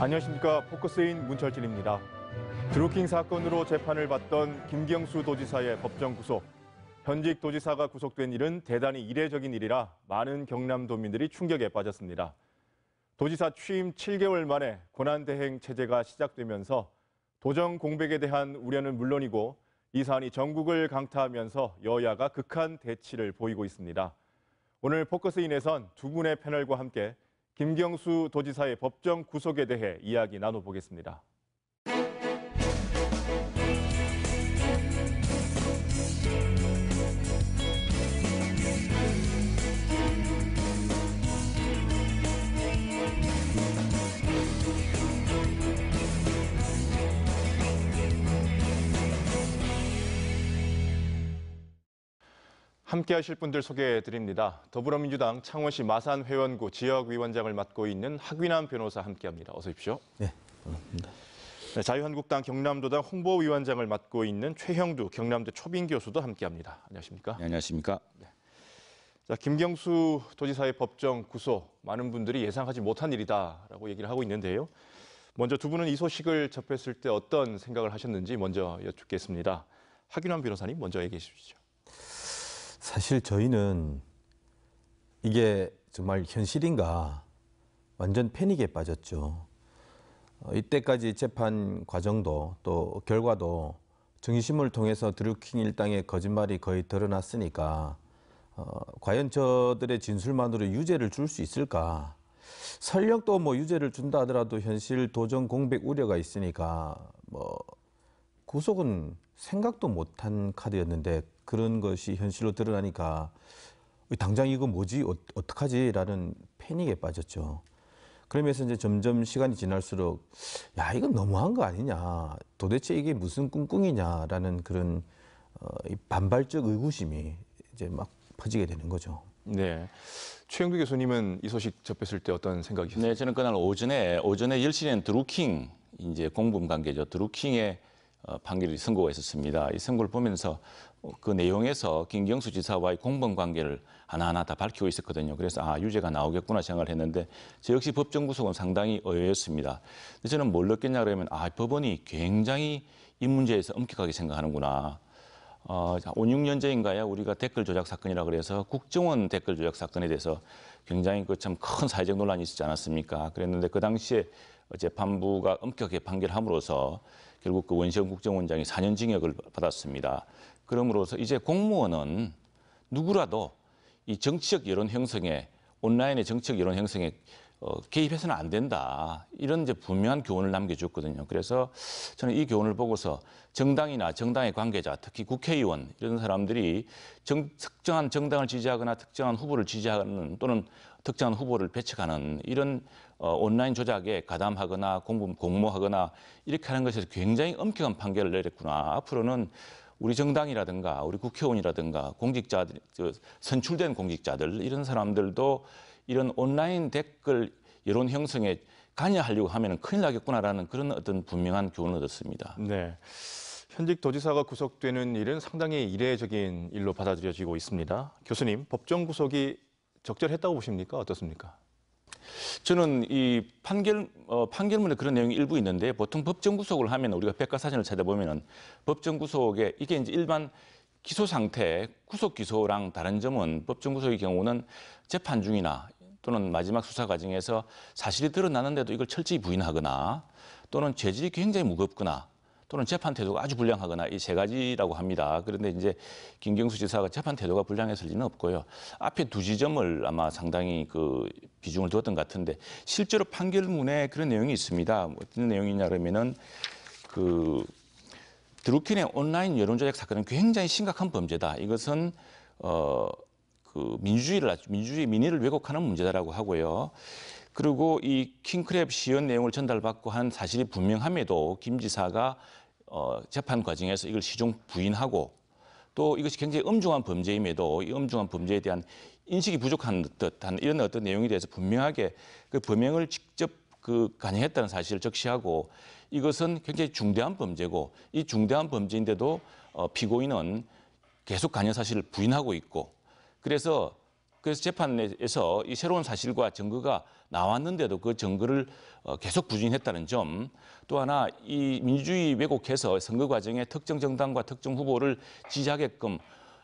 안녕하십니까. 포커스인 문철진입니다. 드루킹 사건으로 재판을 받던 김경수 도지사의 법정 구속. 현직 도지사가 구속된 일은 대단히 이례적인 일이라 많은 경남도민들이 충격에 빠졌습니다. 도지사 취임 7개월 만에 권한대행 체제가 시작되면서 도정 공백에 대한 우려는 물론이고 이 사안이 전국을 강타하면서 여야가 극한 대치를 보이고 있습니다. 오늘 포커스인에선 두 분의 패널과 함께 김경수 도지사의 법정 구속에 대해 이야기 나눠보겠습니다. 함께 하실 분들 소개해 드립니다. 더불어민주당 창원시 마산회원구 지역위원장을 맡고 있는 학위남 변호사 함께합니다. 어서 오십시오. 네, 반갑습니다. 네, 자유한국당 경남도당 홍보위원장을 맡고 있는 최형두 경남대 초빙 교수도 함께합니다. 안녕하십니까? 네, 안녕하십니까? 네. 자, 김경수 도지사의 법정 구속, 많은 분들이 예상하지 못한 일이다라고 얘기를 하고 있는데요. 먼저 두 분은 이 소식을 접했을 때 어떤 생각을 하셨는지 먼저 여쭙겠습니다. 학위남 변호사님 먼저 얘기해 주시죠. 사실 저희는 이게 정말 현실인가 완전 패닉에 빠졌죠. 이때까지 재판 과정도 또 결과도 정심을 통해서 드루킹 일당의 거짓말이 거의 드러났으니까 과연 저들의 진술만으로 유죄를 줄 수 있을까? 설령 또 뭐 유죄를 준다 하더라도 현실 도정 공백 우려가 있으니까 뭐 구속은 생각도 못한 카드였는데 그런 것이 현실로 드러나니까 당장 이거 뭐지? 어떡하지? 라는 패닉에 빠졌죠. 그러면서 이제 점점 시간이 지날수록 야, 이건 너무한 거 아니냐? 도대체 이게 무슨 꿍꿍이냐라는 그런 반발적 의구심이 이제 막 퍼지게 되는 거죠. 네. 최영두 교수님은 이 소식 접했을 때 어떤 생각이셨어요? 네, 저는 그날 오전에 10시에는 드루킹 이제 공범 관계죠. 드루킹의 판결이 선고가 있었습니다. 이 선고를 보면서 그 내용에서 김경수 지사와의 공범 관계를 하나하나 다 밝히고 있었거든요. 그래서 유죄가 나오겠구나 생각을 했는데 저 역시 법정 구속은 상당히 의외였습니다. 저는 뭘 느꼈냐 그러면 법원이 굉장히 이 문제에서 엄격하게 생각하는구나. 5, 6년 전인가요? 우리가 댓글 조작 사건이라 그래서 국정원 댓글 조작 사건에 대해서 굉장히 참 큰 사회적 논란이 있었지 않았습니까? 그랬는데 그 당시에 재판부가 엄격하게 판결함으로써 결국 그 원시영 국정원장이 4년 징역을 받았습니다. 그러므로서 이제 공무원은 누구라도 이 정치적 여론 형성에 온라인의 정치적 여론 형성에 개입해서는 안 된다. 이런 이제 분명한 교훈을 남겨줬거든요. 그래서 저는 이 교훈을 보고서 정당이나 정당의 관계자, 특히 국회의원 이런 사람들이 특정한 정당을 지지하거나 특정한 후보를 지지하는 또는 특정한 후보를 배척하는 이런 온라인 조작에 가담하거나 공모하거나 이렇게 하는 것에서 굉장히 엄격한 판결을 내렸구나. 앞으로는 우리 정당이라든가 우리 국회의원이라든가 공직자들, 선출된 공직자들 이런 사람들도 이런 온라인 댓글 여론 형성에 관여하려고 하면 큰일 나겠구나라는 그런 어떤 분명한 교훈을 얻었습니다. 네. 현직 도지사가 구속되는 일은 상당히 이례적인 일로 받아들여지고 있습니다. 교수님, 법정 구속이 적절했다고 보십니까? 어떻습니까? 저는 이 판결문에 그런 내용이 일부 있는데 보통 법정 구속을 하면 우리가 백과사전을 찾아보면은 법정 구속에 이게 이제 일반 기소 상태, 구속 기소랑 다른 점은 법정 구속의 경우는 재판 중이나 또는 마지막 수사 과정에서 사실이 드러나는데도 이걸 철저히 부인하거나 또는 죄질이 굉장히 무겁거나 또는 재판 태도가 아주 불량하거나 이 세 가지라고 합니다. 그런데 이제 김경수 지사가 재판 태도가 불량했을 리는 없고요. 앞에 두 지점을 아마 상당히 그 비중을 두었던 것 같은데 실제로 판결문에 그런 내용이 있습니다. 어떤 내용이냐 그러면은 그 드루킹의 온라인 여론조작 사건은 굉장히 심각한 범죄다. 이것은 그 민주주의 민의를 왜곡하는 문제다라고 하고요. 그리고 이 킹크랩 시연 내용을 전달받고 한 사실이 분명함에도 김 지사가 재판 과정에서 이걸 시종 부인하고 또 이것이 굉장히 엄중한 범죄임에도 이 엄중한 범죄에 대한 인식이 부족한 듯한 이런 어떤 내용에 대해서 분명하게 그 범행을 직접 관여했다는 사실을 적시하고 이것은 굉장히 중대한 범죄고 이 중대한 범죄인데도 피고인은 계속 관여 사실을 부인하고 있고 그래서 재판에서 이 새로운 사실과 증거가 나왔는데도 그 증거를 계속 부진했다는 점, 또 하나 이 민주주의 왜곡해서 선거 과정에 특정 정당과 특정 후보를 지지하게끔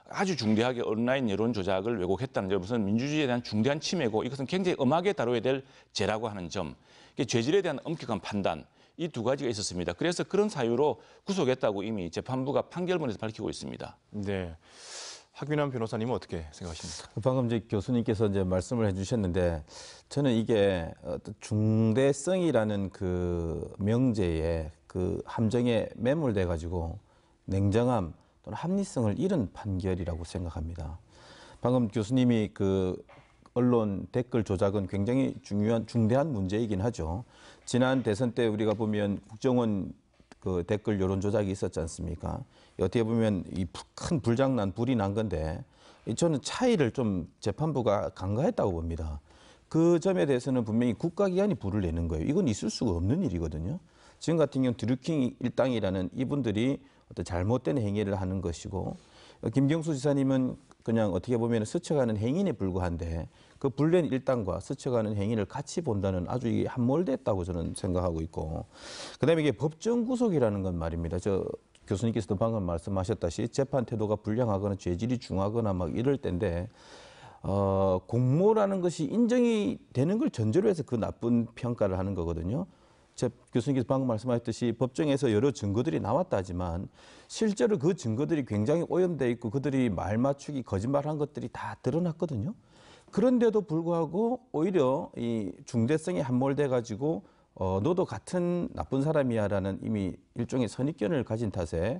아주 중대하게 온라인 여론 조작을 왜곡했다는 점은 민주주의에 대한 중대한 침해고 이것은 굉장히 엄하게 다뤄야 될 죄라고 하는 점, 죄질에 대한 엄격한 판단, 이 두 가지가 있었습니다. 그래서 그런 사유로 구속했다고 이미 재판부가 판결문에서 밝히고 있습니다. 네. 하균환 변호사님은 어떻게 생각하십니까? 방금 이제 교수님께서 이제 말씀을 해주셨는데 저는 이게 어떤 중대성이라는 그 명제에 그 함정에 매몰돼 가지고 냉정함 또는 합리성을 잃은 판결이라고 생각합니다. 방금 교수님이 그 언론 댓글 조작은 굉장히 중대한 문제이긴 하죠. 지난 대선 때 우리가 보면 국정원 그 댓글 여론 조작이 있었지 않습니까? 어떻게 보면 이 큰 불장난, 불이 난 건데 저는 차이를 좀 재판부가 간과했다고 봅니다. 그 점에 대해서는 분명히 국가기관이 불을 내는 거예요. 이건 있을 수가 없는 일이거든요. 지금 같은 경우는 드루킹 일당이라는 이분들이 어떤 잘못된 행위를 하는 것이고 김경수 지사님은 그냥 어떻게 보면 스쳐가는 행인에 불과한데 그 불낸 일당과 스쳐가는 행위를 같이 본다는 아주 이게 함몰됐다고 저는 생각하고 있고 그다음에 이게 법정 구속이라는 건 말입니다. 저 교수님께서도 방금 말씀하셨다시피 재판 태도가 불량하거나 죄질이 중하거나 막 이럴 때인데 공모라는 것이 인정이 되는 걸 전제로 해서 그 나쁜 평가를 하는 거거든요. 교수님께서 방금 말씀하셨듯이 법정에서 여러 증거들이 나왔다 하지만 실제로 그 증거들이 굉장히 오염돼 있고 그들이 말 맞추기, 거짓말한 것들이 다 드러났거든요. 그런데도 불구하고 오히려 이 중대성에 함몰돼 가지고 너도 같은 나쁜 사람이야라는 이미 일종의 선입견을 가진 탓에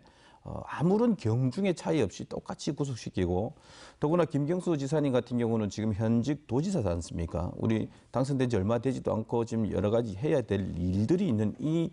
아무런 경중의 차이 없이 똑같이 구속시키고 더구나 김경수 지사님 같은 경우는 지금 현직 도지사지 않습니까? 우리 당선된 지 얼마 되지도 않고 지금 여러 가지 해야 될 일들이 있는 이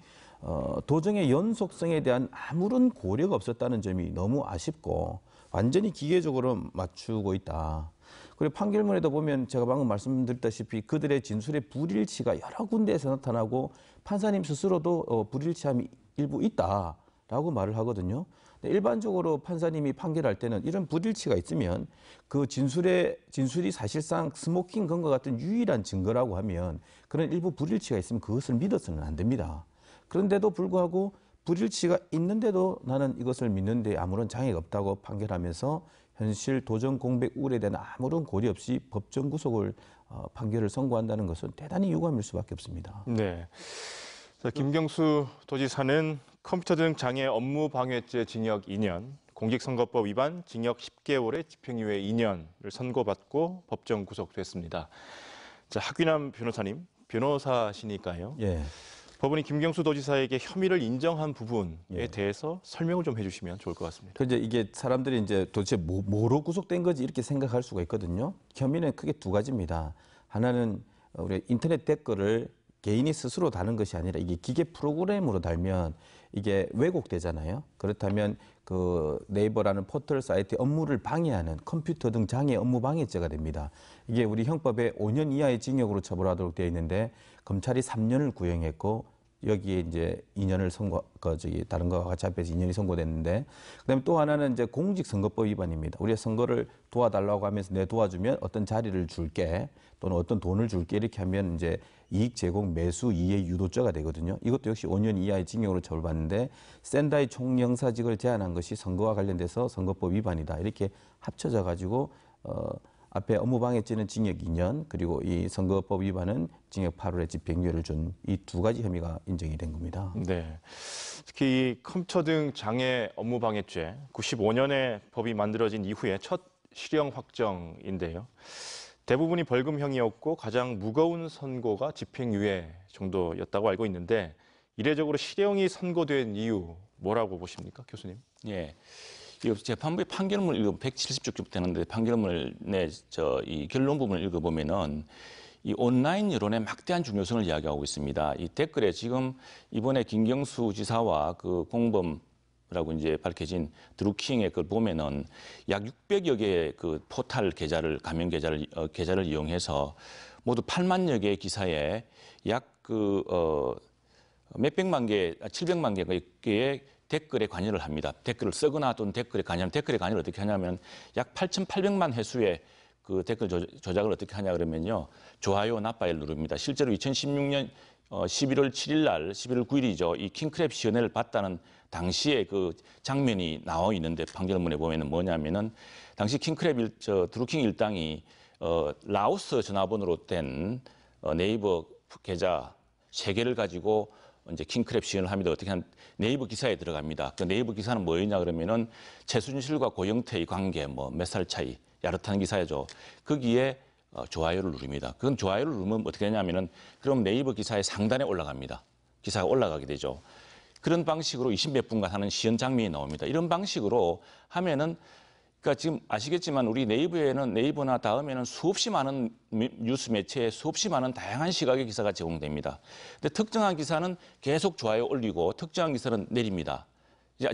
도정의 연속성에 대한 아무런 고려가 없었다는 점이 너무 아쉽고 완전히 기계적으로 맞추고 있다. 그리고 판결문에도 보면 제가 방금 말씀드렸다시피 그들의 진술의 불일치가 여러 군데에서 나타나고 판사님 스스로도 불일치함이 일부 있다라고 말을 하거든요. 근데 일반적으로 판사님이 판결할 때는 이런 불일치가 있으면 그 진술이 사실상 스모킹 건과 같은 유일한 증거라고 하면 그런 일부 불일치가 있으면 그것을 믿어서는 안 됩니다. 그런데도 불구하고 불일치가 있는데도 나는 이것을 믿는데 아무런 장애가 없다고 판결하면서 현실 도정 공백 우려에 대한 아무런 고려 없이 법정 구속을 판결을 선고한다는 것은 대단히 유감일 수밖에 없습니다. 네. 자, 김경수 도지사는 컴퓨터 등 장애 업무 방해죄 징역 2년, 공직선거법 위반 징역 10개월의 집행유예 2년을 선고받고 법정 구속됐습니다. 자, 하균환 변호사님, 변호사시니까요. 예. 법원이 김경수 도지사에게 혐의를 인정한 부분에 예. 대해서 설명을 좀 해주시면 좋을 것 같습니다. 이제 이게 사람들이 이제 도대체 뭐로 구속된 거지 이렇게 생각할 수가 있거든요. 혐의는 크게 두 가지입니다. 하나는 우리 인터넷 댓글을 개인이 스스로 다는 것이 아니라 이게 기계 프로그램으로 달면 이게 왜곡되잖아요. 그렇다면 그 네이버라는 포털 사이트 업무를 방해하는 컴퓨터 등 장애 업무 방해죄가 됩니다. 이게 우리 형법에 5년 이하의 징역으로 처벌하도록 되어 있는데 검찰이 3년을 구형했고 여기에 이제 2년을 다른 거와 같이 합해서 2년이 선고됐는데 그다음에 또 하나는 이제 공직선거법 위반입니다. 우리가 선거를 도와달라고 하면서 내 도와주면 어떤 자리를 줄게 또는 어떤 돈을 줄게 이렇게 하면 이제 이익 제공 매수 이해 유도죄가 되거든요. 이것도 역시 5년 이하의 징역으로 처벌받는데 샌다이 총영사직을 제한한 것이 선거와 관련돼서 선거법 위반이다. 이렇게 합쳐져 가지고 앞에 업무방해죄는 징역 2년 그리고 이 선거법 위반은 징역 8월의 집행유예를 준 이 두 가지 혐의가 인정이 된 겁니다. 네. 특히 이 컴퓨터 등 장애 업무방해죄 95년에 법이 만들어진 이후에 첫 실형 확정인데요. 대부분이 벌금형이었고 가장 무거운 선고가 집행유예 정도였다고 알고 있는데 이례적으로 실형이 선고된 이유 뭐라고 보십니까, 교수님? 예. 재판부의 판결문을 읽으면 170쪽 되는데 판결문을 이 결론 부분을 읽어보면은 이 온라인 여론의 막대한 중요성을 이야기하고 있습니다. 이 댓글에 지금 이번에 김경수 지사와 그 공범이라고 이제 밝혀진 드루킹의 그걸 보면은 약 600여 개의 그 포털 가명 계좌를 이용해서 모두 8만여 개의 기사에 약 몇백만 개, 700만 개의 댓글에 관여를 합니다. 댓글을 쓰거나 또는 댓글에 관여를 어떻게 하냐면 약 8,800만 회수의 그 댓글 조작을 어떻게 하냐 그러면요. 좋아요, 나빠요를 누릅니다. 실제로 2016년 11월 7일 날, 11월 9일이죠. 이 킹크랩 시연회를 봤다는 당시에 그 장면이 나와 있는데 판결문에 보면은 뭐냐면은 당시 킹크랩 드루킹 일당이 라오스 전화번호로 된 네이버 계좌 3개를 가지고 이제 킹크랩 시연을 합니다. 어떻게 한 네이버 기사에 들어갑니다. 그 네이버 기사는 뭐였냐 그러면은 최순실과 고영태의 관계 뭐 몇 살 차이 야릇한 기사죠. 거기에 좋아요를 누릅니다. 그건 좋아요를 누르면 어떻게 되냐면은 그럼 네이버 기사의 상단에 올라갑니다. 기사가 올라가게 되죠. 그런 방식으로 20몇 분간 하는 시연 장면이 나옵니다. 이런 방식으로 하면은 그러니까 지금 아시겠지만 우리 네이버에는 네이버나 다음에는 수없이 많은 뉴스 매체에 수없이 많은 다양한 시각의 기사가 제공됩니다. 근데 특정한 기사는 계속 좋아요 올리고 특정한 기사는 내립니다.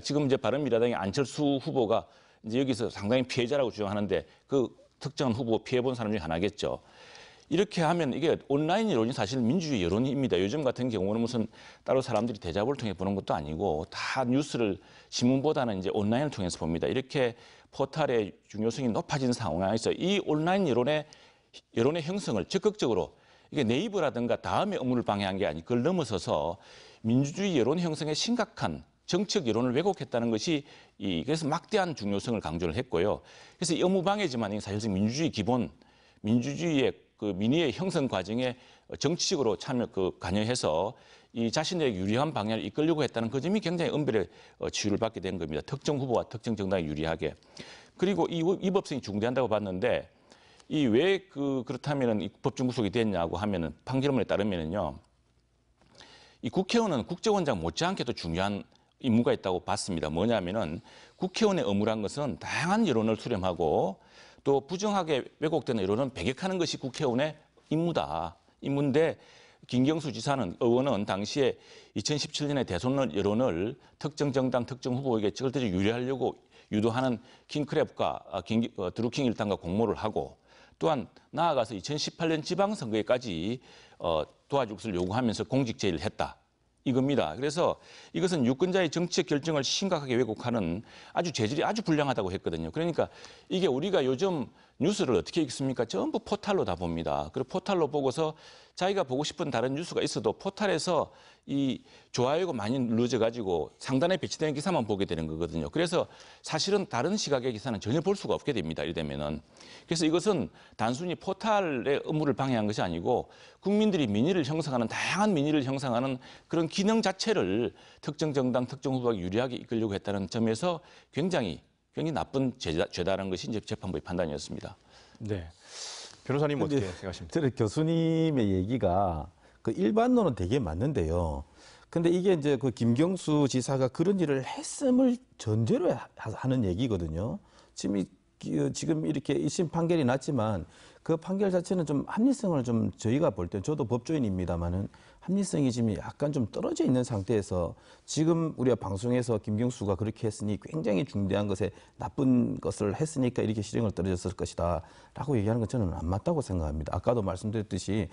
지금 이제 바른미래당의 안철수 후보가 이제 여기서 상당히 피해자라고 주장하는데 그 특정한 후보 피해 본 사람 중에 하나겠죠. 이렇게 하면 이게 온라인 여론이 사실 민주주의 여론입니다. 요즘 같은 경우는 무슨 따로 사람들이 대자보를 통해 보는 것도 아니고 다 뉴스를 신문보다는 이제 온라인을 통해서 봅니다. 이렇게 포털의 중요성이 높아진 상황에서 이 온라인 여론의 형성을 적극적으로 이게 네이버라든가 다음에 업무를 방해한 게 아니고 그걸 넘어서서 민주주의 여론 형성에 심각한 정책 여론을 왜곡했다는 것이 그래서 막대한 중요성을 강조를 했고요. 그래서 이 업무 방해지만 사실상 민주주의 기본, 민주주의의 그 민의의 형성 과정에 정치적으로 관여해서 이 자신의 유리한 방향을 이끌려고 했다는 그 점이 굉장히 엄별히 치유를 받게 된 겁니다. 특정 후보와 특정 정당에 유리하게. 그리고 이 법성이 중대한다고 봤는데 이 왜 그렇다면은 이 법정 구속이 됐냐고 하면은 판결문에 따르면은요. 이 국회의원은 국정원장 못지않게도 중요한 임무가 있다고 봤습니다. 뭐냐면은 국회의원의 업무란 것은 다양한 여론을 수렴하고 또 부정하게 왜곡되는 여론은 배격하는 것이 국회의원의 임무인데 김경수 의원은 당시에 2017년에 대선 여론을 특정 정당, 특정 후보에게 절대적으로 유리하려고 유도하는 킹크랩과 드루킹 일당과 공모를 하고 또한 나아가서 2018년 지방선거에까지 도와줄 것을 요구하면서 공직제의를 했다. 이겁니다. 그래서 이것은 유권자의 정치적 결정을 심각하게 왜곡하는 재질이 아주 불량하다고 했거든요. 그러니까 이게 우리가 요즘 뉴스를 어떻게 읽습니까? 전부 포털로 다 봅니다. 그리고 포털로 보고서 자기가 보고 싶은 다른 뉴스가 있어도 포털에서 이 좋아요가 많이 눌러져 가지고 상단에 배치되는 기사만 보게 되는 거거든요. 그래서 사실은 다른 시각의 기사는 전혀 볼 수가 없게 됩니다. 이러면은. 그래서 이것은 단순히 포털의 업무를 방해한 것이 아니고 국민들이 민의를 형성하는 다양한 민의를 형성하는 그런 기능 자체를 특정 정당, 특정 후보가 유리하게 이끌려고 했다는 점에서 굉장히 나쁜 죄다라는 것이 이제 재판부의 판단이었습니다. 네. 변호사님 어떻게 생각하십니까? 저는 교수님의 얘기가 그 일반론은 되게 맞는데요. 근데 이게 이제 그 김경수 지사가 그런 일을 했음을 전제로 하는 얘기거든요. 지금 이렇게 1심 판결이 났지만 그 판결 자체는 좀 합리성을 좀 저희가 볼 때 저도 법조인입니다만은 합리성이 지금 약간 좀 떨어져 있는 상태에서 지금 우리가 방송에서 김경수가 그렇게 했으니 굉장히 중대한 것에 나쁜 것을 했으니까 이렇게 실형을 떨어졌을 것이다 라고 얘기하는 건 저는 안 맞다고 생각합니다. 아까도 말씀드렸듯이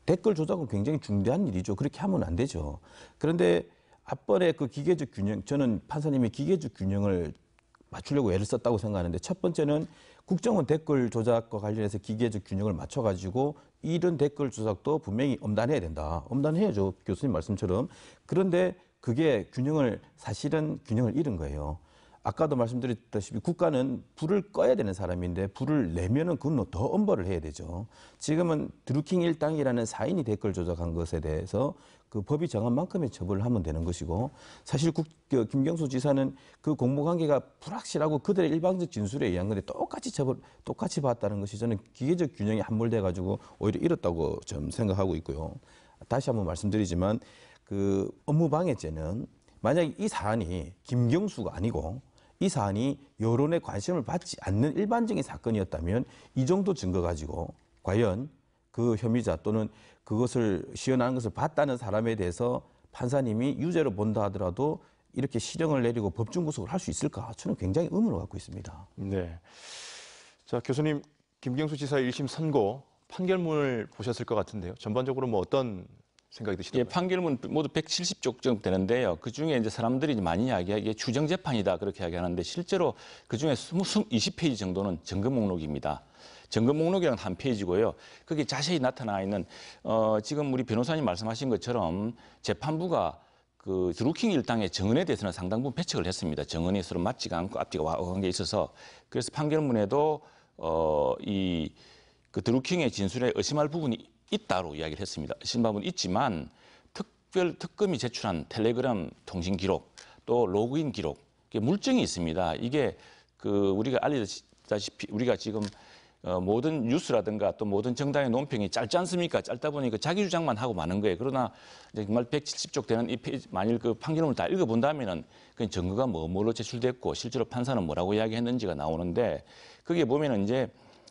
댓글 조작은 굉장히 중대한 일이죠. 그렇게 하면 안 되죠. 그런데 앞번에 그 기계적 균형, 저는 판사님이 기계적 균형을 맞추려고 애를 썼다고 생각하는데 첫 번째는 국정원 댓글 조작과 관련해서 기계적 균형을 맞춰가지고 이런 댓글 조작도 분명히 엄단해야 된다. 엄단해야죠. 교수님 말씀처럼. 그런데 그게 사실은 균형을 잃은 거예요. 아까도 말씀드렸다시피 국가는 불을 꺼야 되는 사람인데 불을 내면은 그건 더 엄벌을 해야 되죠. 지금은 드루킹 일당이라는 사인이 댓글 조작한 것에 대해서 그 법이 정한 만큼의 처벌을 하면 되는 것이고 사실 김경수 지사는 그 공모관계가 불확실하고 그들의 일방적 진술에 의한 건데 똑같이 봤다는 것이 저는 기계적 균형이 함몰돼 가지고 오히려 잃었다고 좀 생각하고 있고요. 다시 한번 말씀드리지만 그 업무방해죄는 만약에 이 사안이 김경수가 아니고 이 사안이 여론의 관심을 받지 않는 일반적인 사건이었다면 이 정도 증거 가지고 과연 그 혐의자 또는 그것을 시연하는 것을 봤다는 사람에 대해서 판사님이 유죄로 본다 하더라도 이렇게 실형을 내리고 법정 구속을 할 수 있을까? 저는 굉장히 의문을 갖고 있습니다. 네. 자, 교수님, 김경수 지사의 1심 선고 판결문을 보셨을 것 같은데요. 전반적으로 뭐 어떤 생각이 드시나요? 예, 판결문 모두 170쪽 정도 되는데요. 그 중에 이제 사람들이 많이 이야기하기에 추정 재판이다 그렇게 이야기하는데 실제로 그 중에 20페이지 정도는 증거 목록입니다. 점검 목록이라는 한 페이지고요. 거기 자세히 나타나 있는 지금 우리 변호사님 말씀하신 것처럼 재판부가 그 드루킹 일당의 정언에 대해서는 상당 부분 배척을 했습니다. 정언이 서로 맞지가 않고 앞뒤가 와간 게 있어서 그래서 판결문에도 그 드루킹의 진술에 의심할 부분이 있다로 이야기를 했습니다. 의심할 부분이 있지만 특검이 제출한 텔레그램 통신 기록 또 로그인 기록 물증이 있습니다. 이게 그 우리가 알려졌다시피 우리가 지금 모든 뉴스라든가 또 모든 정당의 논평이 짧지 않습니까? 짧다 보니까 자기 주장만 하고 마는 거예요. 그러나 정말 170쪽 되는 이 페이지 만일 그 판결문을 다 읽어본다면은 그 증거가 뭐로 제출됐고 실제로 판사는 뭐라고 이야기했는지가 나오는데 거기에 보면은 이제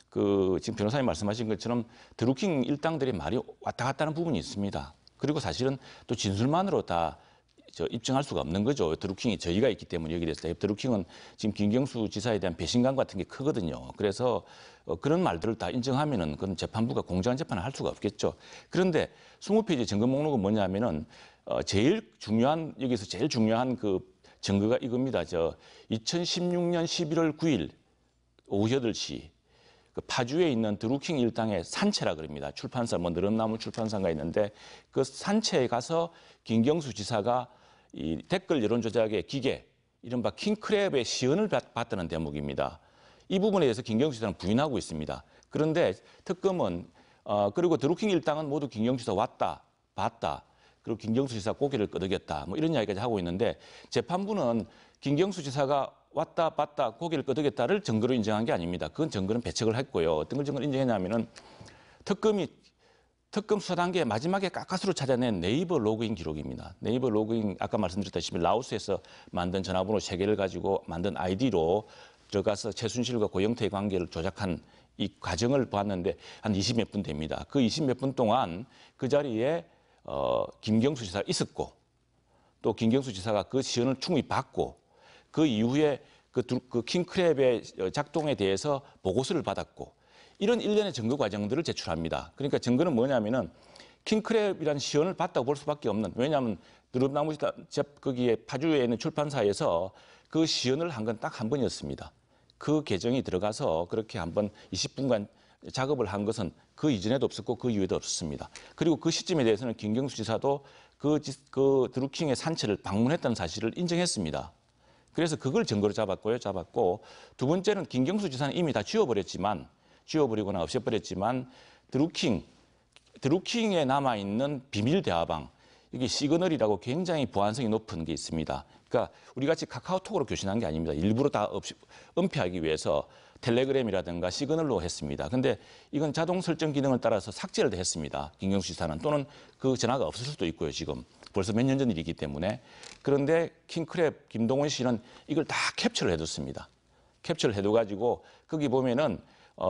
그 지금 변호사님 말씀하신 것처럼 드루킹 일당들의 말이 왔다 갔다 하는 부분이 있습니다. 그리고 사실은 또 진술만으로 다 입증할 수가 없는 거죠. 드루킹이 저희가 있기 때문에 여기 대해서 드루킹은 지금 김경수 지사에 대한 배신감 같은 게 크거든요. 그래서 그런 말들을 다 인정하면은 그건 재판부가 공정한 재판을 할 수가 없겠죠. 그런데 20페이지 증거 목록은 뭐냐면은 제일 중요한 여기서 제일 중요한 그 증거가 이겁니다. 2016년 11월 9일 오후 8시 그 파주에 있는 드루킹 일당의 산채라 그럽니다. 출판사 느릅나무 출판사가 있는데 그 산채에 가서 김경수 지사가 이 댓글 여론 조작의 기계 이른바 킹크랩의 시연을 받다는 대목입니다. 이 부분에 대해서 김경수 지사는 부인하고 있습니다. 그런데 특검은 그리고 드루킹 일당은 모두 김경수 지사 왔다 봤다 그리고 김경수 지사 고개를 끄덕였다 뭐 이런 이야기까지 하고 있는데 재판부는 김경수 지사가 왔다 봤다 고개를 끄덕였다를 증거로 인정한 게 아닙니다. 그건 증거는 배척을 했고요. 어떤 걸 증거로 인정했냐면은 특검 수사 단계 마지막에 가까스로 찾아낸 네이버 로그인 기록입니다. 네이버 로그인 아까 말씀드렸다시피 라오스에서 만든 전화번호 3개를 가지고 만든 아이디로 들어가서 최순실과 고영태의 관계를 조작한 이 과정을 봤는데 한 20몇 분 됩니다. 그 20몇 분 동안 그 자리에 김경수 지사가 있었고 또 김경수 지사가 그 시연을 충분히 받고 그 이후에 그 킹크랩의 작동에 대해서 보고서를 받았고 이런 일련의 증거 과정들을 제출합니다. 그러니까 증거는 뭐냐면은 킹크랩이라는 시연을 받다고 볼 수밖에 없는 왜냐하면 느릅나무 거기에 파주에 있는 출판사에서 그 시연을 한 건 딱 한 번이었습니다. 그 계정이 들어가서 그렇게 한번 20분간 작업을 한 것은 그 이전에도 없었고 그 이후에도 없었습니다. 그리고 그 시점에 대해서는 김경수 지사도 그 드루킹의 산채를 방문했다는 사실을 인정했습니다. 그래서 그걸 증거로 잡았고 두 번째는 김경수 지사는 이미 다 지워버리거나 없애버렸지만 드루킹에 남아있는 비밀 대화방 이게 시그널이라고 굉장히 보안성이 높은 게 있습니다. 그러니까 우리 같이 카카오톡으로 교신한 게 아닙니다. 일부러 다 은폐하기 위해서 텔레그램이라든가 시그널로 했습니다. 근데 이건 자동 설정 기능을 따라서 삭제를 했습니다. 김경수 지사는 또는 그 전화가 없을 수도 있고요. 지금 벌써 몇 년 전 일이기 때문에. 그런데 킹크랩 김동원 씨는 이걸 다 캡처를 해뒀습니다. 캡처를 해둬가지고 거기 보면은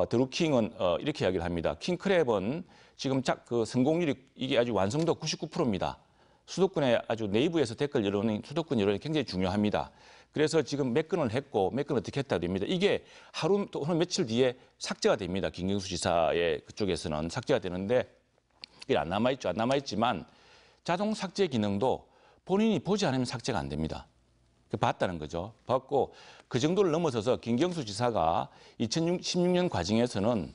드루킹은 이렇게 이야기를 합니다. 킹크랩은 지금 그 성공률이 이게 아주 완성도 99%입니다. 수도권에 아주 내부에서 댓글 여론이 수도권 여론이 굉장히 중요합니다. 그래서 지금 몇 건을 했고 몇 건을 어떻게 했다 됩니다. 이게 하루 또는 며칠 뒤에 삭제가 됩니다. 김경수 지사의 그쪽에서는 삭제가 되는데 이게 안 남아있지만 자동 삭제 기능도 본인이 보지 않으면 삭제가 안 됩니다. 봤다는 거죠. 봤고 그 정도를 넘어서서 김경수 지사가 2016년 과정에서는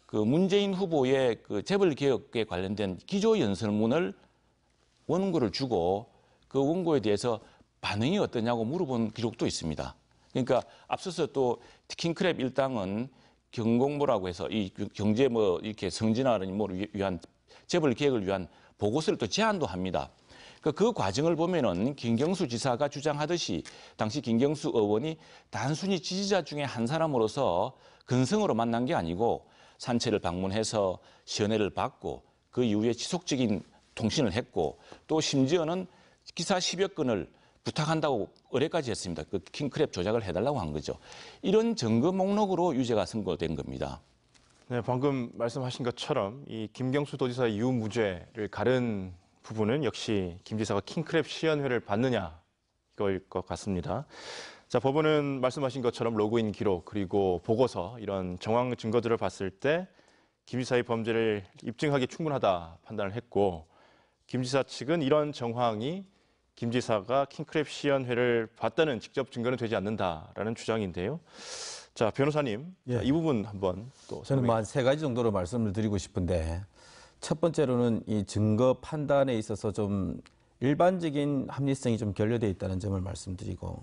그 문재인 후보의 그 재벌 개혁에 관련된 기조 연설문을 원고를 주고 그 원고에 대해서 반응이 어떠냐고 물어본 기록도 있습니다. 그러니까 앞서서 또 킹크랩 일당은 경공모라고 해서 이 경제 이렇게 성진화를 위한 재벌 개혁을 위한 보고서를 또 제안도 합니다. 그 과정을 보면은 김경수 지사가 주장하듯이 당시 김경수 의원이 단순히 지지자 중에 한 사람으로서 근성으로 만난 게 아니고 산채를 방문해서 시연회를 받고 그 이후에 지속적인 통신을 했고 또 심지어는 기사 10여 건을 부탁한다고 의뢰까지 했습니다. 그 킹크랩 조작을 해달라고 한 거죠. 이런 증거 목록으로 유죄가 선고된 겁니다. 네, 방금 말씀하신 것처럼 이 김경수 도지사의 유무죄를 가른 부분은 역시 김 지사가 킹크랩 시연회를 받느냐 이거일 것 같습니다. 자, 법원은 말씀하신 것처럼 로그인 기록 그리고 보고서 이런 정황 증거들을 봤을 때 김 지사의 범죄를 입증하기 충분하다 판단을 했고 김 지사 측은 이런 정황이 김 지사가 킹크랩 시연회를 봤다는 직접 증거는 되지 않는다라는 주장인데요. 자, 변호사님, 예. 자, 이 부분 한번 또 저는 뭐 한 세 가지 정도로 말씀을 드리고 싶은데, 첫 번째로는 이 증거 판단에 있어서 좀 일반적인 합리성이 좀 결여되어 있다는 점을 말씀드리고,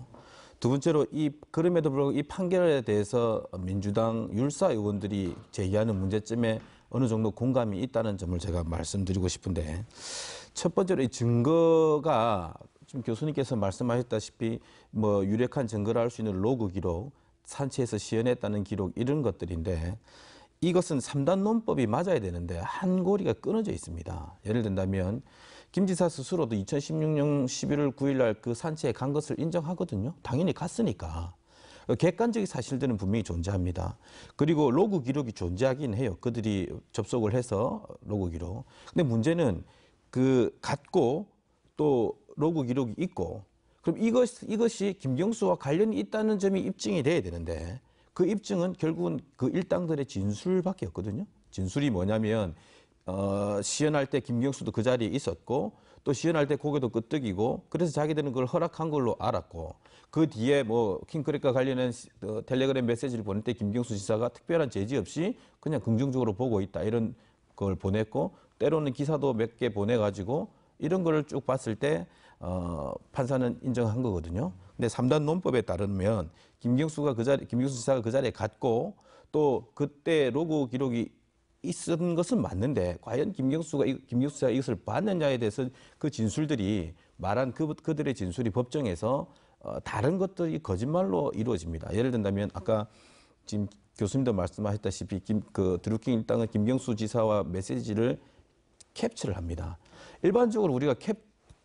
두 번째로 그럼에도 불구하고 이 판결에 대해서 민주당 율사 의원들이 제기하는 문제점에 어느 정도 공감이 있다는 점을 제가 말씀드리고 싶은데, 첫 번째로 이 증거가 지금 교수님께서 말씀하셨다시피 뭐 유력한 증거를 할 수 있는 로그 기록, 산채에서 시연했다는 기록 이런 것들인데, 이것은 3단 논법이 맞아야 되는데 한 고리가 끊어져 있습니다. 예를 든다면 김 지사 스스로도 2016년 11월 9일 날 그 산채에 간 것을 인정하거든요. 당연히 갔으니까. 객관적인 사실들은 분명히 존재합니다. 그리고 로그 기록이 존재하긴 해요. 그들이 접속을 해서 로그 기록. 근데 문제는 그 갔고 또 로그 기록이 있고, 그럼 이것이 김경수와 관련이 있다는 점이 입증이 돼야 되는데, 그 입증은 결국은 그 일당들의 진술밖에 없거든요. 진술이 뭐냐면 시연할 때 김경수도 그 자리에 있었고, 또 시연할 때 고개도 끄덕이고, 그래서 자기들은 그걸 허락한 걸로 알았고, 그 뒤에 뭐 킹크랩과 관련한 텔레그램 메시지를 보낼 때 김경수 지사가 특별한 제지 없이 그냥 긍정적으로 보고 있다 이런 걸 보냈고, 때로는 기사도 몇 개 보내가지고 이런 거를 쭉 봤을 때 판사는 인정한 거거든요. 근데 3단 논법에 따르면 김경수 지사가 그 자리에 갔고, 또 그때 로그 기록이 있은 것은 맞는데 과연 김경수 지사가 이것을 봤느냐에 대해서 그 진술들이 말한 그들의 진술이 법정에서 다른 것들이 거짓말로 이루어집니다. 예를 든다면 아까 지금 교수님도 말씀하셨다시피 드루킹 일당은 김경수 지사와 메시지를 캡처를 합니다. 일반적으로 우리가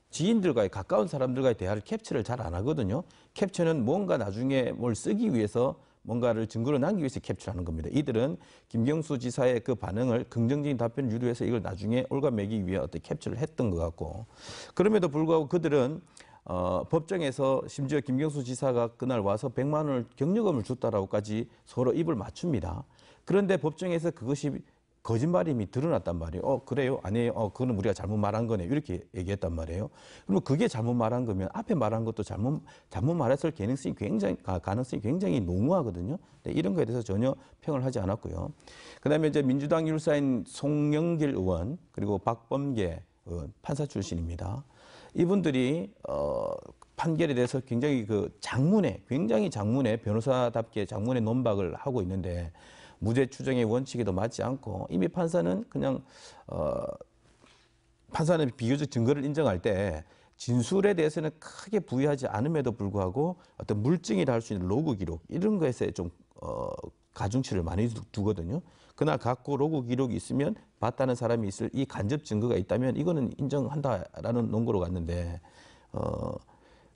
지인들과의 가까운 사람들과의 대화를 캡처를 잘 안 하거든요. 캡처는 뭔가 나중에 뭘 쓰기 위해서 뭔가를 증거로 남기기 위해서 캡처하는 겁니다. 이들은 김경수 지사의 그 반응을 긍정적인 답변을 유도해서 이걸 나중에 올가매기 위해 어떤 캡처를 했던 것 같고, 그럼에도 불구하고 그들은 법정에서 심지어 김경수 지사가 그날 와서 100만 원을 경력금을 줬다라고까지 서로 입을 맞춥니다. 그런데 법정에서 그것이 거짓말임이 드러났단 말이에요. 그래요? 아니에요? 그거는 우리가 잘못 말한 거네요. 이렇게 얘기했단 말이에요. 그러면 그게 잘못 말한 거면 앞에 말한 것도 잘못 말했을 가능성이 굉장히 농후하거든요. 네, 이런 거에 대해서 전혀 평을 하지 않았고요. 그다음에 이제 민주당 율사인 송영길 의원 그리고 박범계 의원 판사 출신입니다. 이분들이 판결에 대해서 굉장히 굉장히 장문의 변호사답게 장문의 논박을 하고 있는데, 무죄 추정의 원칙에도 맞지 않고, 이미 판사는 비교적 증거를 인정할 때 진술에 대해서는 크게 부여하지 않음에도 불구하고 어떤 물증이라 할 수 있는 로그 기록 이런 것에 좀 가중치를 많이 두거든요. 그날 갖고 로그 기록이 있으면 봤다는 사람이 있을 이 간접 증거가 있다면 이거는 인정한다라는 논거로 갔는데,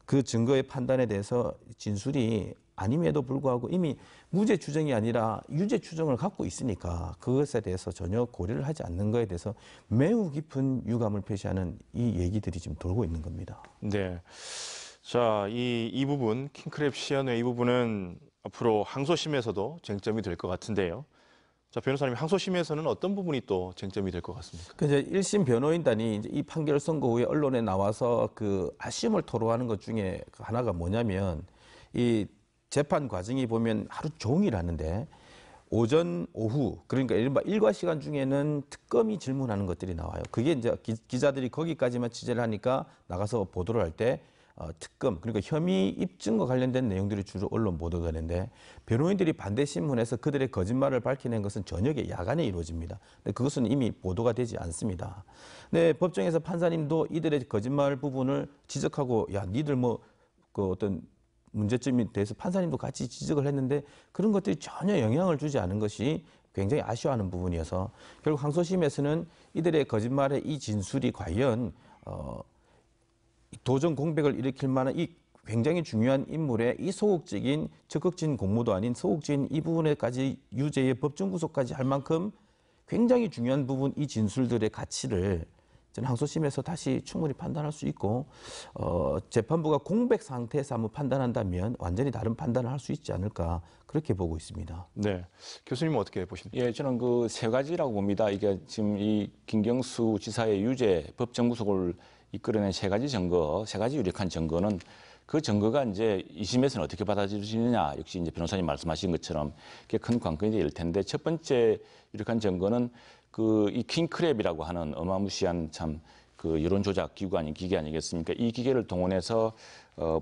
그 증거의 판단에 대해서 진술이 아님에도 불구하고 이미 무죄 추정이 아니라 유죄 추정을 갖고 있으니까 그것에 대해서 전혀 고려를 하지 않는 것에 대해서 매우 깊은 유감을 표시하는 이 얘기들이 지금 돌고 있는 겁니다. 네. 자, 이 부분, 킹크랩 시연회 이 부분은 앞으로 항소심에서도 쟁점이 될 것 같은데요. 자, 변호사님, 항소심에서는 어떤 부분이 또 쟁점이 될 것 같습니까? 이제 1심 변호인단이 이제 이 판결 선고 후에 언론에 나와서 그 아쉬움을 토로하는 것 중에 하나가 뭐냐면, 이 재판 과정이 보면 하루 종일 하는데 오전, 오후, 그러니까 이른바 일과 시간 중에는 특검이 질문하는 것들이 나와요. 그게 이제 기자들이 거기까지만 취재를 하니까 나가서 보도를 할 때 특검, 그러니까 혐의 입증과 관련된 내용들이 주로 언론 보도가 되는데, 변호인들이 반대 신문에서 그들의 거짓말을 밝혀낸 것은 저녁에 야간에 이루어집니다. 근데 그것은 이미 보도가 되지 않습니다. 근데 법정에서 판사님도 이들의 거짓말 부분을 지적하고, 야, 니들 어떤 문제점에 대해서 판사님도 같이 지적을 했는데 그런 것들이 전혀 영향을 주지 않은 것이 굉장히 아쉬워하는 부분이어서, 결국 항소심에서는 이들의 거짓말의 이 진술이 과연 도전 공백을 일으킬 만한 이 굉장히 중요한 인물의 이 소극적인 적극적인 공모도 아닌 소극적인 이 부분에까지 유죄의 법정 구속까지 할 만큼 굉장히 중요한 부분, 이 진술들의 가치를 저는 항소심에서 다시 충분히 판단할 수 있고, 재판부가 공백 상태에서 한번 판단한다면 완전히 다른 판단을 할 수 있지 않을까, 그렇게 보고 있습니다. 네. 교수님은 어떻게 보십니까? 예, 저는 그 세 가지라고 봅니다. 이게 지금 이 김경수 지사의 유죄 법정 구속을 이끌어낸 세 가지 유력한 증거는 그 증거가 이제 2심에서는 어떻게 받아들여지느냐, 역시 이제 변호사님 말씀하신 것처럼 그게 큰 관건이 될 텐데, 첫 번째 유력한 증거는 그 이 킹크랩이라고 하는 어마무시한 참 그 여론 조작 기구 아닌 기계 아니겠습니까? 이 기계를 동원해서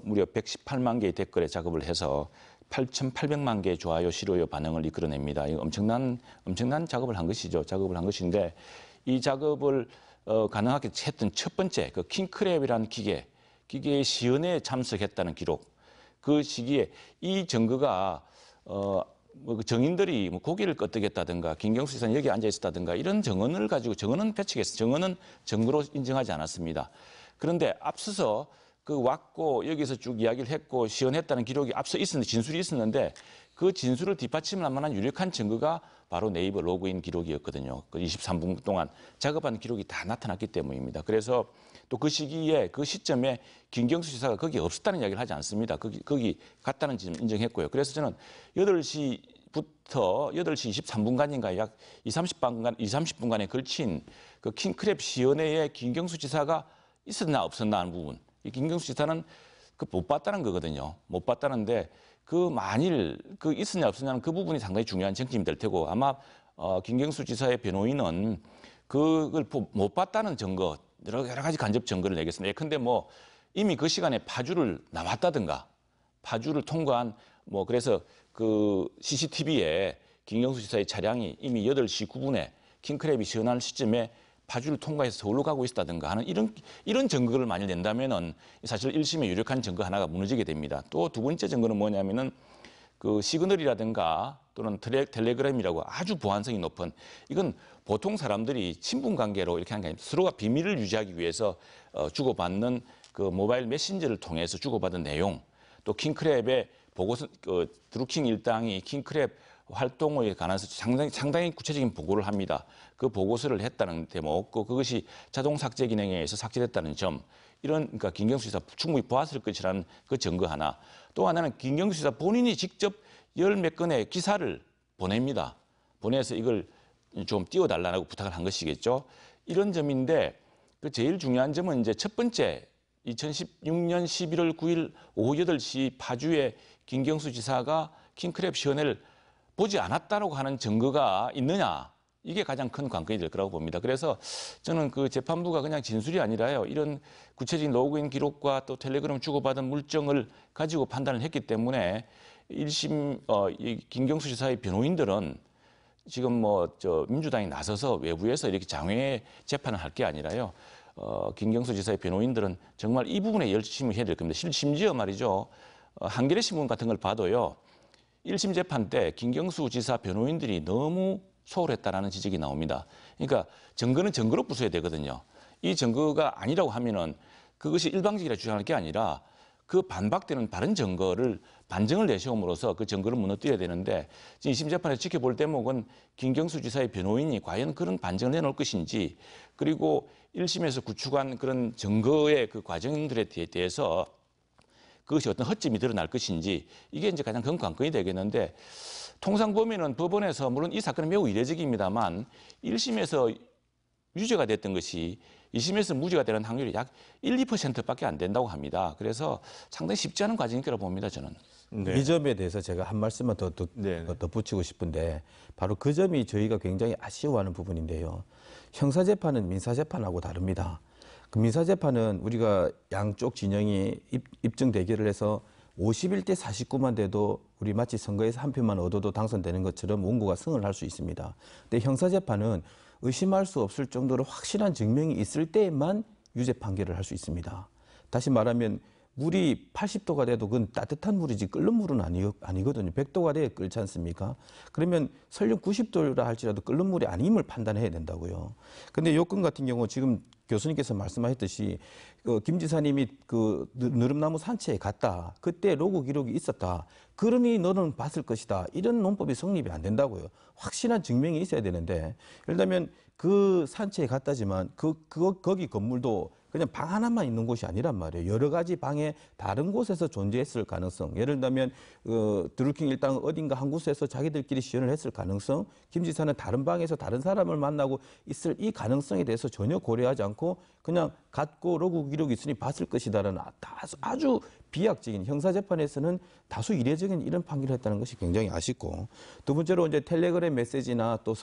무려 118만 개의 댓글에 작업을 해서 8,800만 개의 좋아요, 싫어요 반응을 이끌어냅니다. 이 엄청난 작업을 한 것이죠. 작업을 한 것인데, 이 작업을 가능하게 했던 첫 번째 그 킹크랩이라는 기계의 시연회에 참석했다는 기록, 그 시기에 이 증거가 뭐 정인들이 뭐 고기를 끄덕였다든가 김경수 지사는 여기 앉아 있었다든가 이런 증언을 가지고, 증언은 배척했어요. 증언은 증거로 인정하지 않았습니다. 그런데 앞서서 그 왔고 여기서 쭉 이야기를 했고 시연했다는 기록이 앞서 있었는데, 진술이 있었는데, 그 진술을 뒷받침할 만한 유력한 증거가 바로 네이버 로그인 기록이었거든요. 그 23분 동안 작업한 기록이 다 나타났기 때문입니다. 그래서 또 그 시기에, 그 시점에 김경수 지사가 거기 없었다는 이야기를 하지 않습니다. 거기 갔다는 지금 인정했고요. 그래서 저는 8시부터 8시 23분간인가 약 30분간에 걸친 그 킹크랩 시연회에 김경수 지사가 있었나 없었나 하는 부분, 이 김경수 지사는 그 못 봤다는 거거든요. 못 봤다는데, 그 만일 그 있었냐 없었냐는 그 부분이 상당히 중요한 쟁점이 될 테고, 아마 김경수 지사의 변호인은 그걸 못 봤다는 증거, 여러 가지 간접 증거를 내겠습니다. 예컨대 뭐 이미 그 시간에 파주를 나왔다든가, 파주를 통과한 뭐, 그래서 그 CCTV에 김경수 지사의 차량이 이미 8시 9분에 킹크랩이 시연할 시점에 파주를 통과해서 서울로 가고 있다든가 하는 이런 증거를 만일 낸다면은 사실 1심의 유력한 증거 하나가 무너지게 됩니다. 또 두 번째 증거는 뭐냐면은 그 시그널이라든가 또는 텔레그램이라고 아주 보안성이 높은, 이건 보통 사람들이 친분 관계로 이렇게 하는 게 아닙니다. 서로가 비밀을 유지하기 위해서 주고받는 그 모바일 메신저를 통해서 주고받은 내용, 또 킹크랩의 보고서, 드루킹 일당이 킹크랩 활동에 관해서 상당히 구체적인 보고를 합니다. 그 보고서를 했다는 대목, 그것이 자동 삭제 기능에 의해서 삭제됐다는 점, 그러니까 김경수 지사 충분히 보았을 것이라는 그 증거 하나. 또 하나는 김경수 지사 본인이 직접 10몇 건의 기사를 보냅니다. 보내서 이걸 좀 띄워달라고 부탁을 한 것이겠죠. 이런 점인데, 그 제일 중요한 점은 이제 첫 번째, 2016년 11월 9일 오후 8시 파주에 김경수 지사가 킹크랩 시연회를 보지 않았다고 하는 증거가 있느냐, 이게 가장 큰 관건이 될 거라고 봅니다. 그래서 저는 그 재판부가 그냥 진술이 아니라요, 이런 구체적인 로그인 기록과 또 텔레그램 주고받은 물증을 가지고 판단을 했기 때문에 1심 이 김경수 지사의 변호인들은 지금 민주당이 나서서 외부에서 이렇게 장외 재판을 할 게 아니라요, 김경수 지사의 변호인들은 정말 이 부분에 열심히 해야 될 겁니다. 심지어 말이죠, 한겨레 신문 같은 걸 봐도요, 1심 재판 때 김경수 지사 변호인들이 너무 소홀했다라는 지적이 나옵니다. 그러니까 증거는 증거로 부숴야 되거든요. 이 증거가 아니라고 하면은 그것이 일방적이라 주장할 게 아니라 그 반박되는 다른 증거를 반증을 내세움으로써 그 증거를 무너뜨려야 되는데, 지금 2심 재판에서 지켜볼 대목은 김경수 지사의 변호인이 과연 그런 반증을 내놓을 것인지, 그리고 1심에서 구축한 그런 증거의 그 과정들에 대해서 그것이 어떤 허점이 드러날 것인지, 이게 이제 가장 큰 관건이 되겠는데, 통상 보면은 법원에서, 물론 이 사건은 매우 이례적입니다만 1심에서 유죄가 됐던 것이 2심에서 무죄가 되는 확률이 약 1, 2%밖에 안 된다고 합니다. 그래서 상당히 쉽지 않은 과정일 거라고 봅니다, 저는. 네. 이 점에 대해서 제가 한 말씀만 더 덧붙이고 싶은데, 바로 그 점이 저희가 굉장히 아쉬워하는 부분인데요. 형사재판은 민사재판하고 다릅니다. 그 민사재판은 우리가 양쪽 진영이 입증 대결을 해서 51대 49만 돼도 우리 마치 선거에서 한 표만 얻어도 당선되는 것처럼 원고가 승을 할 수 있습니다. 근데 형사재판은 의심할 수 없을 정도로 확실한 증명이 있을 때만 유죄 판결을 할 수 있습니다. 다시 말하면 물이 80도가 돼도 그건 따뜻한 물이지 끓는 물은 아니거든요. 100도가 돼야 끓지 않습니까? 그러면 설령 90도라 할지라도 끓는 물이 아님을 판단해야 된다고요. 근데 요 건 같은 경우 지금 교수님께서 말씀하셨듯이 김 지사님이 그 느릅나무 산채에 갔다. 그때 로그 기록이 있었다. 그러니 너는 봤을 것이다. 이런 논법이 성립이 안 된다고요. 확실한 증명이 있어야 되는데, 예를 들면 그 산채에 갔다지만 거기 건물도 그냥 방 하나만 있는 곳이 아니란 말이에요. 여러 가지 방에 다른 곳에서 존재했을 가능성. 예를 들면 드루킹 일당 어딘가 한 곳에서 자기들끼리 시연을 했을 가능성. 김 지사는 다른 방에서 다른 사람을 만나고 있을 이 가능성에 대해서 전혀 고려하지 않고 그냥 갔고 로그 기록이 있으니 봤을 것이다라는 아주 비약적인 형사재판에서는 다수 이례적인 이런 판결을 했다는 것이 굉장히 아쉽고, 두 번째로 이제 텔레그램 메시지나 또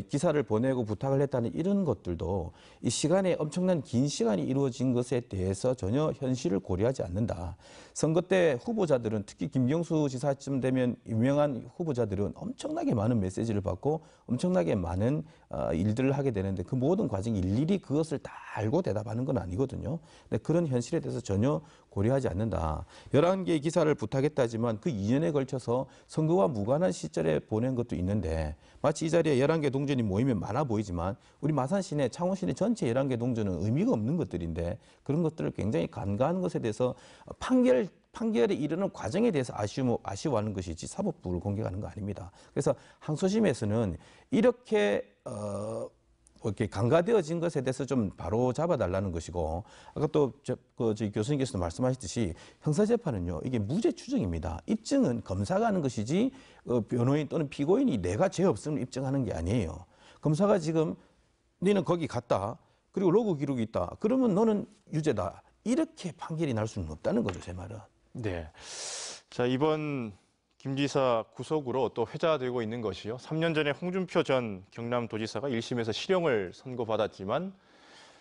기사를 보내고 부탁을 했다는 이런 것들도 이 시간에 엄청난 긴 시간이 이루어진 것에 대해서 전혀 현실을 고려하지 않는다. 선거 때 후보자들은, 특히 김경수 지사쯤 되면 유명한 후보자들은 엄청나게 많은 메시지를 받고 엄청나게 많은 일들을 하게 되는데, 그 모든 과정이 일일이 그것을 다 알고 대답하는 건 아니거든요. 근데 그런 현실에 대해서 전혀 고려하지 않는다. 11개의 기사를 부탁했다지만 그 이전에 걸쳐서 선거와 무관한 시절에 보낸 것도 있는데, 마치 이 자리에 11개 동전이 모이면 많아 보이지만 우리 마산 시내, 창원 시내 전체 11개 동전은 의미가 없는 것들인데, 그런 것들을 굉장히 간과하는 것에 대해서 판결에 이르는 과정에 대해서 아쉬워하는 것이지 사법부를 공격하는 거 아닙니다. 그래서 항소심에서는 이렇게 이렇게 간과되어진 것에 대해서 좀 바로 잡아달라는 것이고, 아까 또 저희 교수님께서도 말씀하셨듯이 형사재판은요, 이게 무죄 추정입니다. 입증은 검사가 하는 것이지 변호인 또는 피고인이 내가 죄 없음을 입증하는 게 아니에요. 검사가 지금 너는 거기 갔다, 그리고 로그 기록이 있다, 그러면 너는 유죄다, 이렇게 판결이 날 수는 없다는 거죠, 제 말은. 네. 자, 이번 김 지사 구속으로 또 회자되고 있는 것이요. 3년 전에 홍준표 전 경남도지사가 1심에서 실형을 선고받았지만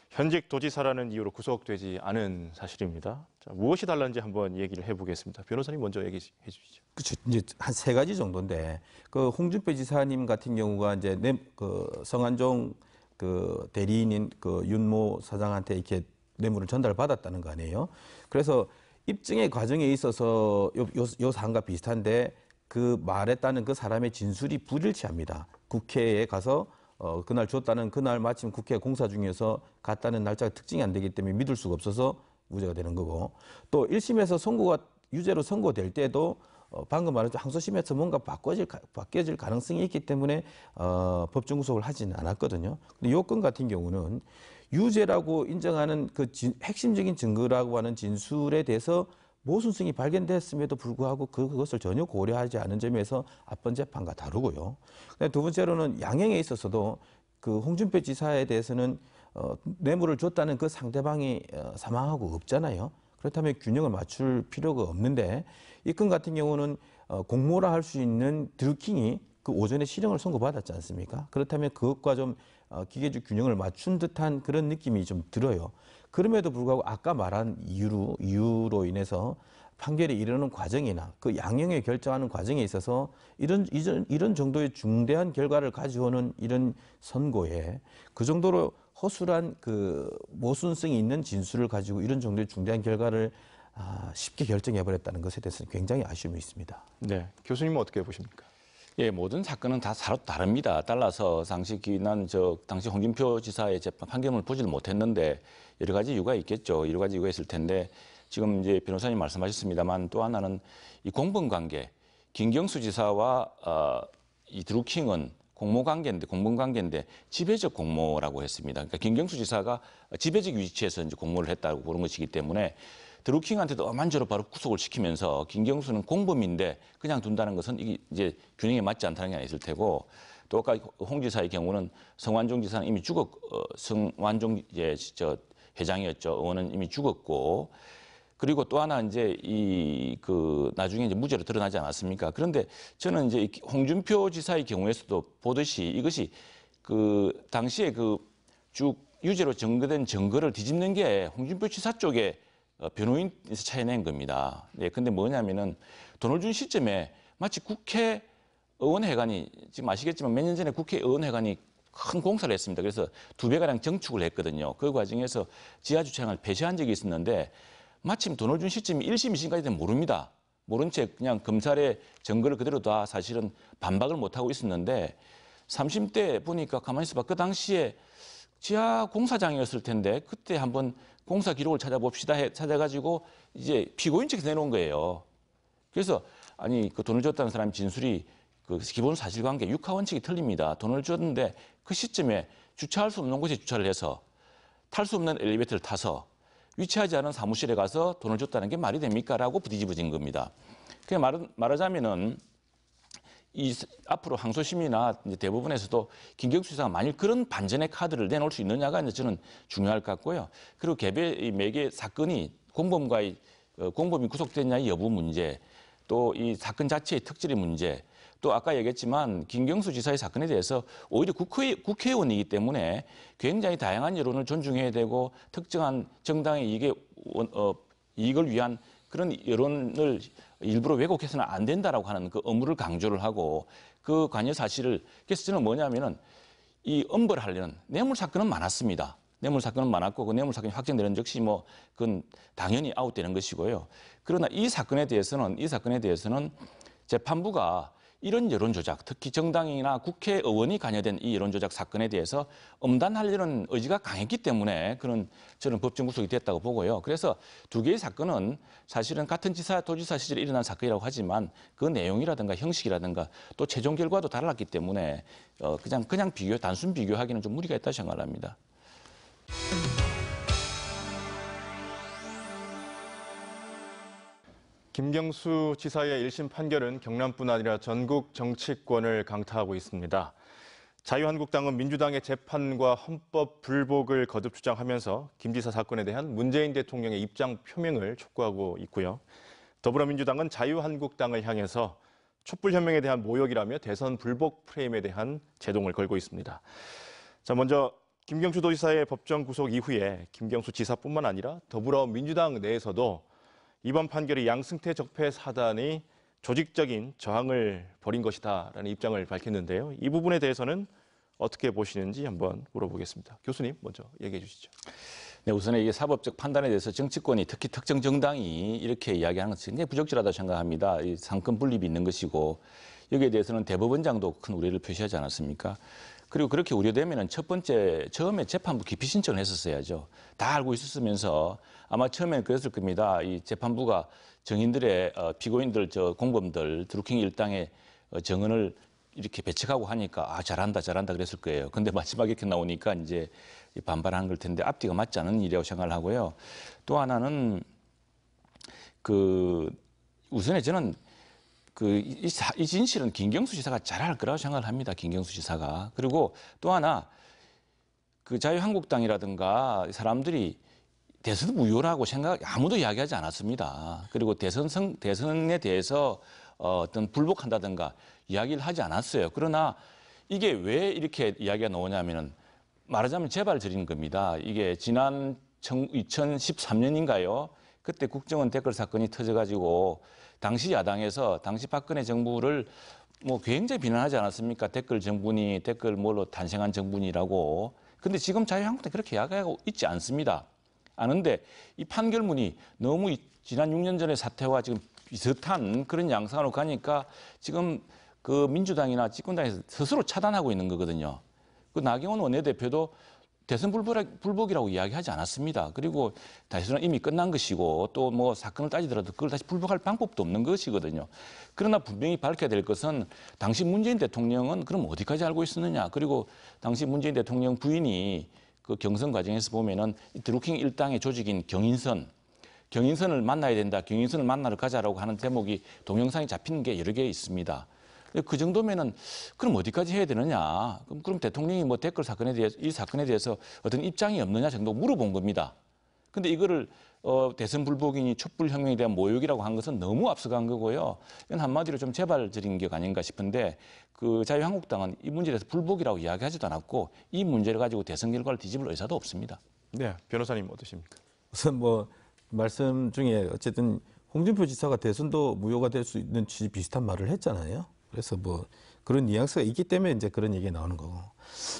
현직 도지사라는 이유로 구속되지 않은 사실입니다. 자, 무엇이 달랐는지 한번 얘기를 해보겠습니다. 변호사님 먼저 얘기해 주시죠. 그렇죠. 이제 한 3가지 정도인데, 그 홍준표 지사님 같은 경우가 이제 성완종 그 대리인인 그 윤모 사장한테 이렇게 뇌물을 전달받았다는 거 아니에요. 그래서 입증의 과정에 있어서 요 사안과 비슷한데, 그 말했다는 그 사람의 진술이 불일치합니다. 국회에 가서 그날 줬다는, 그날 마침 국회 공사 중에서 갔다는 날짜가 특징이 안 되기 때문에 믿을 수가 없어서 무죄가 되는 거고, 또 1심에서 유죄로 선고될 때도 방금 말한 항소심에서 뭔가 바뀌어질 가능성이 있기 때문에 법정 구속을 하지는 않았거든요. 근데 요 건 같은 경우는 유죄라고 인정하는 그 핵심적인 증거라고 하는 진술에 대해서 모순성이 발견됐음에도 불구하고 그것을 전혀 고려하지 않은 점에서 앞번 재판과 다르고요. 두 번째로는 양형에 있어서도 그 홍준표 지사에 대해서는 뇌물을 줬다는 그 상대방이 사망하고 없잖아요. 그렇다면 균형을 맞출 필요가 없는데, 이 건 같은 경우는 공모라 할 수 있는 드루킹이 그 오전에 실형을 선고받았지 않습니까? 그렇다면 그것과 좀 기계적 균형을 맞춘 듯한 그런 느낌이 좀 들어요. 그럼에도 불구하고 아까 말한 이유로 인해서 판결에 이르는 과정이나 그 양형에 결정하는 과정에 있어서 이런 정도의 중대한 결과를 가져오는 이런 선고에 그 정도로 허술한 그 모순성이 있는 진술을 가지고 이런 정도의 중대한 결과를 쉽게 결정해버렸다는 것에 대해서는 굉장히 아쉬움이 있습니다. 네, 교수님은 어떻게 보십니까? 예, 모든 사건은 다 다릅니다. 달라서 당시 홍준표 지사의 재판 판결문을 보지를 못했는데 여러 가지 이유가 있겠죠. 여러 가지 이유가 있을 텐데, 지금 이제 변호사님 말씀하셨습니다만 또 하나는 이 공범관계, 김경수 지사와 이 드루킹은 공범관계인데 지배적 공모라고 했습니다. 그러니까 김경수 지사가 지배적 위치에서 이제 공모를 했다고 보는 것이기 때문에 드루킹한테도 엄한저로 바로 구속을 시키면서 김경수는 공범인데 그냥 둔다는 것은 이게 이제 균형에 맞지 않다는 게 있을 테고, 또 아까 홍 지사의 경우는 성완종 지사는 이미 성완종 회장이었죠. 의원은 이미 죽었고, 그리고 또 하나 이제 나중에 이제 무죄로 드러나지 않았습니까? 그런데 저는 이제 홍준표 지사의 경우에서도 보듯이 이것이 그 당시에 쭉 유죄로 전거된 증거를 뒤집는 게 홍준표 지사 쪽에 변호인에서 차이낸 겁니다. 네, 근데 뭐냐면은 돈을 준 시점에 마치 국회의원회관이, 지금 아시겠지만 몇 년 전에 국회의원회관이 큰 공사를 했습니다. 그래서 2배가량 증축을 했거든요. 그 과정에서 지하주차장을 폐쇄한 적이 있었는데, 마침 돈을 준 시점이 1심, 2심까지 되면 모릅니다. 모른 채 그냥 검찰의 증거를 그대로 다 사실은 반박을 못하고 있었는데, 3심 때 보니까 가만히 있어봐. 그 당시에 지하 공사장이었을 텐데 그때 한번 공사 기록을 찾아봅시다 찾아가지고 이제 피고인 측에서 내놓은 거예요. 그래서 아니 그 돈을 줬다는 사람 진술이 그 기본 사실관계 육하원칙이 틀립니다. 돈을 줬는데 그 시점에 주차할 수 없는 곳에 주차를 해서 탈 수 없는 엘리베이터를 타서 위치하지 않은 사무실에 가서 돈을 줬다는 게 말이 됩니까? 라고 뒤집어진 겁니다. 그냥 말하자면은 앞으로 항소심이나 이제 대법원에서도 김경수 지사가 만일 그런 반전의 카드를 내놓을 수 있느냐가 이제 저는 중요할 것 같고요. 그리고 매개 사건이 공범과의 공범이 구속됐냐의 여부 문제, 또 이 사건 자체의 특질의 문제, 또 아까 얘기했지만 김경수 지사의 사건에 대해서 오히려 국회의원이기 때문에 굉장히 다양한 여론을 존중해야 되고 특정한 정당의 이익을 위한 그런 여론을 일부러 왜곡해서는 안 된다라고 하는 그 의무를 강조를 하고 그 관여 사실을 그래서 저는 뭐냐면은 이 엄벌하려는 뇌물 사건은 많았습니다. 뇌물 사건은 많았고 그 뇌물 사건이 확정되는 즉시 뭐 그건 당연히 아웃되는 것이고요. 그러나 이 사건에 대해서는 재판부가 이런 여론 조작, 특히 정당이나 국회의원이 관여된 이 여론 조작 사건에 대해서 엄단하려는 의지가 강했기 때문에 저는 법정 구속이 됐다고 보고요. 그래서 두 개의 사건은 사실은 같은 도지사 시절에 일어난 사건이라고 하지만 그 내용이라든가 형식이라든가 또 최종 결과도 달랐기 때문에 그냥 단순 비교하기는 좀 무리가 있다고 생각을 합니다. 김경수 지사의 1심 판결은 경남뿐 아니라 전국 정치권을 강타하고 있습니다. 자유한국당은 민주당의 재판과 헌법 불복을 거듭 주장하면서 김 지사 사건에 대한 문재인 대통령의 입장 표명을 촉구하고 있고요. 더불어민주당은 자유한국당을 향해서 촛불혁명에 대한 모욕이라며 대선 불복 프레임에 대한 제동을 걸고 있습니다. 자, 먼저 김경수 도지사의 법정 구속 이후에 김경수 지사뿐만 아니라 더불어민주당 내에서도 이번 판결이 양승태 적폐 사단이 조직적인 저항을 벌인 것이다라는 입장을 밝혔는데요. 이 부분에 대해서는 어떻게 보시는지 한번 물어보겠습니다. 교수님 먼저 얘기해 주시죠. 네, 우선 이게 사법적 판단에 대해서 정치권이 특히 특정 정당이 이렇게 이야기하는 것은 굉장히 부적절하다고 생각합니다. 이 상권 분립이 있는 것이고 여기에 대해서는 대법원장도 큰 우려를 표시하지 않았습니까? 그리고 그렇게 우려되면 처음에 재판부 기피 신청을 했었어야죠. 다 알고 있었으면서 아마 처음에는 그랬을 겁니다. 이 재판부가 정인들의 피고인들, 공범들, 드루킹 일당의 정언을 이렇게 배척하고 하니까 잘한다 그랬을 거예요. 근데 마지막에 이렇게 나오니까 이제 반발한 걸 텐데 앞뒤가 맞지 않은 일이라고 생각을 하고요. 또 하나는 우선에 저는 이 진실은 김경수 지사가 잘할 거라고 생각을 합니다. 김경수 지사가. 그리고 또 하나 자유한국당이라든가 사람들이 대선 무효라고 아무도 이야기하지 않았습니다. 그리고 대선에 대해서 어떤 불복한다든가 이야기를 하지 않았어요. 그러나 이게 왜 이렇게 이야기가 나오냐면은 말하자면 재발 드린 겁니다. 이게 지난 2013년인가요? 그때 국정원 댓글 사건이 터져가지고 당시 야당에서 당시 박근혜 정부를 뭐 굉장히 비난하지 않았습니까? 댓글 정부니 댓글 뭘로 탄생한 정부니라고. 근데 지금 자유한국당이 그렇게 이야기하고 있지 않습니다. 아는데 이 판결문이 너무 지난 6년 전의 사태와 지금 비슷한 그런 양상으로 가니까 지금 그 민주당이나 집권당에서 스스로 차단하고 있는 거거든요. 그 나경원 원내대표도 대선 불복이라고 이야기하지 않았습니다. 그리고 대선은 이미 끝난 것이고 또 뭐 사건을 따지더라도 그걸 다시 불복할 방법도 없는 것이거든요. 그러나 분명히 밝혀야 될 것은 당시 문재인 대통령은 그럼 어디까지 알고 있었느냐. 그리고 당시 문재인 대통령 부인이 그 경선 과정에서 보면은 드루킹 일당의 조직인 경인선을 만나야 된다. 경인선을 만나러 가자라고 하는 대목이 동영상이 잡힌 게 여러 개 있습니다. 그 정도면은 그럼 어디까지 해야 되느냐? 그럼 대통령이 뭐 댓글 사건에 대해서 이 사건에 대해서 어떤 입장이 없느냐 정도 물어본 겁니다. 근데 이거를 대선 불복이니 촛불혁명에 대한 모욕이라고 한 것은 너무 앞서간 거고요. 이건 한마디로 좀 재발적인 게 아닌가 싶은데 그 자유한국당은 이 문제에 대해서 불복이라고 이야기하지도 않았고 이 문제를 가지고 대선 결과를 뒤집을 의사도 없습니다. 네, 변호사님 어떠십니까? 우선 뭐 말씀 중에 어쨌든 홍준표 지사가 대선도 무효가 될 수 있는 취지 비슷한 말을 했잖아요. 그래서 뭐 그런 뉘앙스가 있기 때문에 이제 그런 얘기가 나오는 거고.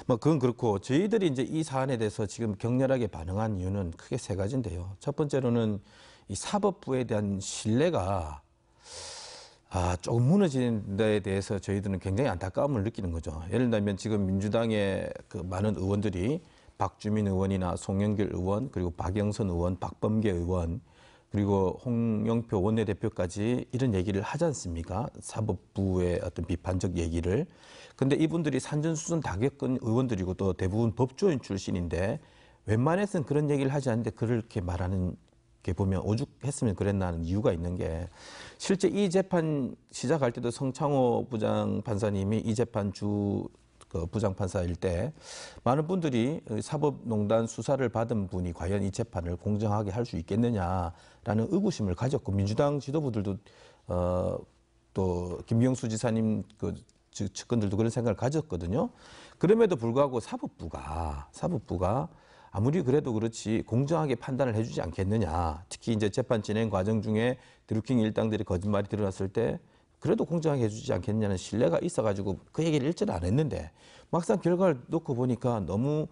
뭐 그건 그렇고 저희들이 이제 이 사안에 대해서 지금 격렬하게 반응한 이유는 크게 세 가지인데요. 첫 번째로는 이 사법부에 대한 신뢰가 조금 무너진 데에 대해서 저희들은 굉장히 안타까움을 느끼는 거죠. 예를 들면 지금 민주당의 그 많은 의원들이 박주민 의원이나 송영길 의원, 그리고 박영선 의원, 박범계 의원, 그리고 홍영표 원내대표까지 이런 얘기를 하지 않습니까? 사법부의 어떤 비판적 얘기를. 근데 이분들이 산전수전 다 겪은 의원들이고 또 대부분 법조인 출신인데 웬만해서는 그런 얘기를 하지 않는데 그렇게 말하는 게 보면 오죽했으면 그랬나 하는 이유가 있는 게 실제 이 재판 시작할 때도 성창호 부장 판사님이 이 재판 그 부장판사일 때 많은 분들이 사법농단 수사를 받은 분이 과연 이 재판을 공정하게 할 수 있겠느냐라는 의구심을 가졌고 민주당 지도부들도 또 김경수 지사님 그 측근들도 그런 생각을 가졌거든요. 그럼에도 불구하고 사법부가 아무리 그래도 그렇지 공정하게 판단을 해주지 않겠느냐. 특히 이제 재판 진행 과정 중에 드루킹 일당들이 거짓말이 드러났을 때 그래도 공정하게 해주지 않겠느냐는 신뢰가 있어가지고 그 얘기를 일절 안 했는데 막상 결과를 놓고 보니까 너무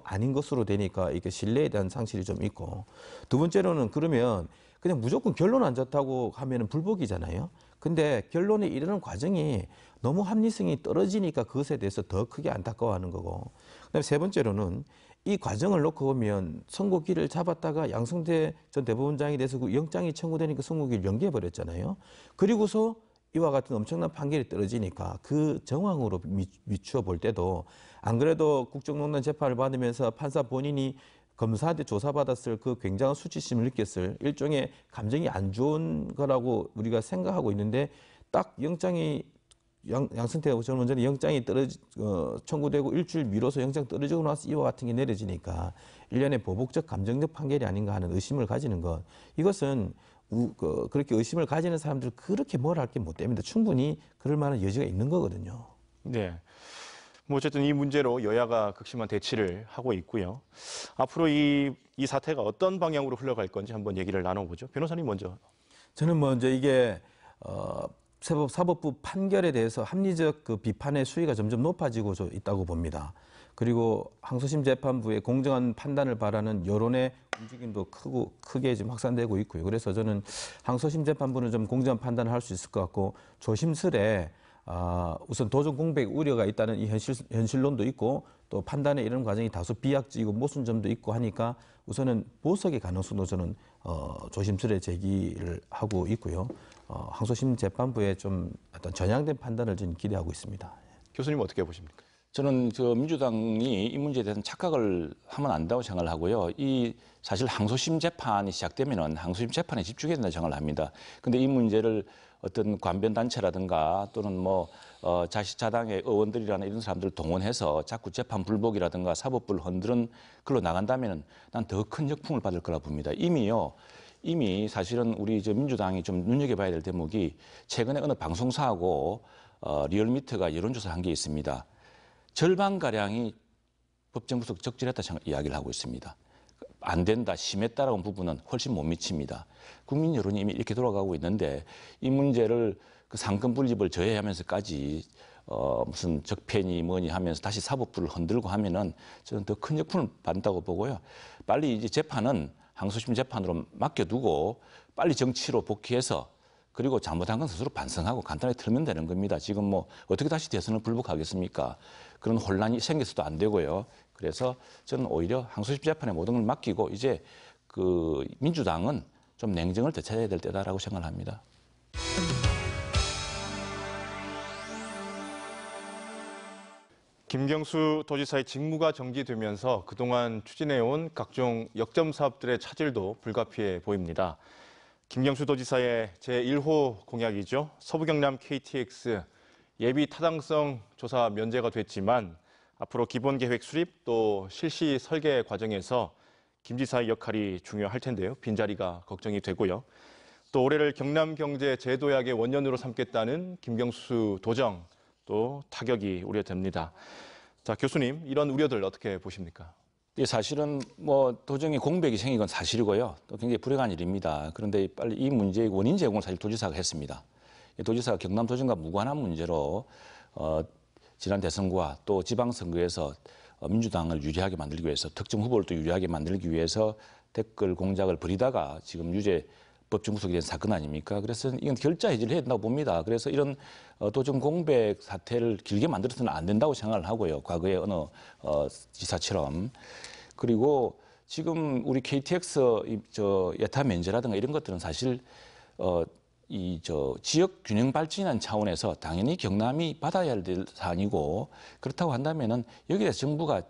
아닌 것으로 되니까 이게 신뢰에 대한 상실이 좀 있고 두 번째로는 그러면 그냥 무조건 결론 안 좋다고 하면은 불복이잖아요. 근데 결론에 이르는 과정이 너무 합리성이 떨어지니까 그것에 대해서 더 크게 안타까워하는 거고 그다음에 세 번째로는 이 과정을 놓고 보면 선고기를 잡았다가 양승태 전 대법원장에 대해서 그 영장이 청구되니까 선고기를 연기해버렸잖아요. 그리고서 이와 같은 엄청난 판결이 떨어지니까 그 정황으로 비추어 볼 때도 안 그래도 국정농단 재판을 받으면서 판사 본인이 검사한테 조사받았을 그 굉장한 수치심을 느꼈을 일종의 감정이 안 좋은 거라고 우리가 생각하고 있는데 딱 영장이 양승태 전 원장의 영장이 청구되고 일주일 미뤄서 영장 떨어지고 나서 이와 같은 게 내려지니까 일련의 보복적 감정적 판결이 아닌가 하는 의심을 가지는 것 이것은 그렇게 의심을 가지는 사람들 그렇게 뭘 할 게 못 됩니다. 충분히 그럴 만한 여지가 있는 거거든요. 네. 뭐 어쨌든 이 문제로 여야가 극심한 대치를 하고 있고요. 앞으로 이 사태가 어떤 방향으로 흘러갈 건지 한번 얘기를 나눠보죠. 변호사님 먼저. 저는 먼저 이게 사법부 판결에 대해서 합리적 그 비판의 수위가 점점 높아지고 있다고 봅니다. 그리고 항소심 재판부의 공정한 판단을 바라는 여론의 움직임도 크게 지금 확산되고 있고요. 그래서 저는 항소심 재판부는 좀 공정한 판단을 할 수 있을 것 같고 조심스레 우선 도전 공백 우려가 있다는 이 현실론도 있고 또 판단에 이르는 과정이 다소 비약적이고 모순점도 있고 하니까 우선은 보석의 가능성도 저는 조심스레 제기를 하고 있고요. 항소심 재판부의 좀 어떤 전향된 판단을 저는 기대하고 있습니다. 교수님 어떻게 보십니까? 저는 민주당이 이 문제에 대해서 착각을 하면 안 된다고 생각을 하고요. 사실 항소심 재판이 시작되면은 항소심 재판에 집중해야 된다고 생각을 합니다. 근데 이 문제를 어떤 관변단체라든가 또는 자식자당의 의원들이라는 이런 사람들을 동원해서 자꾸 재판 불복이라든가 사법부를 흔드는 걸로 나간다면은 난 더 큰 역풍을 받을 거라 봅니다. 이미 사실은 우리 민주당이 좀 눈여겨봐야 될 대목이 최근에 어느 방송사하고 리얼미터가 여론조사를 한 게 있습니다. 절반가량이 법정 구속 적절했다 이야기를 하고 있습니다. 안 된다, 심했다라는 부분은 훨씬 못 미칩니다. 국민 여론이 이미 이렇게 돌아가고 있는데 이 문제를 그 상권 분립을 저해하면서까지 무슨 적폐니 뭐니 하면서 다시 사법부를 흔들고 하면은 저는 더 큰 역풍을 받는다고 보고요. 빨리 이제 재판은 항소심 재판으로 맡겨두고 빨리 정치로 복귀해서 그리고 잘못한 건 스스로 반성하고 간단하게 틀면 되는 겁니다. 지금 뭐 어떻게 다시 대선을 불복하겠습니까? 그런 혼란이 생겨서도 안 되고요. 그래서 저는 오히려 항소심 재판에 모든 걸 맡기고 이제 그 민주당은 좀 냉정을 되찾아야 될 때다라고 생각을 합니다. 김경수 도지사의 직무가 정지되면서 그동안 추진해온 각종 역점 사업들의 차질도 불가피해 보입니다. 김경수 도지사의 제1호 공약이죠. 서부경남 KTX 예비 타당성 조사 면제가 됐지만 앞으로 기본계획 수립 또 실시 설계 과정에서 김 지사의 역할이 중요할 텐데요. 빈자리가 걱정이 되고요. 또 올해를 경남경제 제도약의 원년으로 삼겠다는 김경수 도정 또 타격이 우려됩니다. 자, 교수님, 이런 우려들 어떻게 보십니까? 사실은 도정에 공백이 생긴 건 사실이고요. 또 굉장히 불행한 일입니다. 그런데 빨리 이 문제의 원인 제공을 사실 도지사가 했습니다. 도지사가 경남도정과 무관한 문제로 지난 대선과 또 지방선거에서 민주당을 유리하게 만들기 위해서 특정 후보를 또 유리하게 만들기 위해서 댓글 공작을 벌이다가 지금 유죄 법정 구속이 된 사건 아닙니까? 그래서 이건 결자 해지를 해야 된다고 봅니다. 그래서 이런 도정 공백 사태를 길게 만들어서는 안 된다고 생각을 하고요. 과거에 어느 지사처럼. 그리고 지금 우리 KTX 예타 면제라든가 이런 것들은 사실 지역 균형 발전이라는 차원에서 당연히 경남이 받아야 될 사안이고 그렇다고 한다면은 여기에 대해서 정부가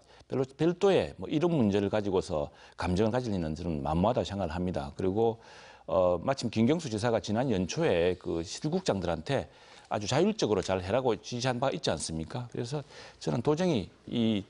별도의 이런 문제를 가지고서 감정을 가질 일은 저는 만무하다고 생각을 합니다. 그리고 마침 김경수 지사가 지난 연초에 그 시들국장들한테 아주 자율적으로 잘 해라고 지시한 바 있지 않습니까? 그래서 저는 도정이 이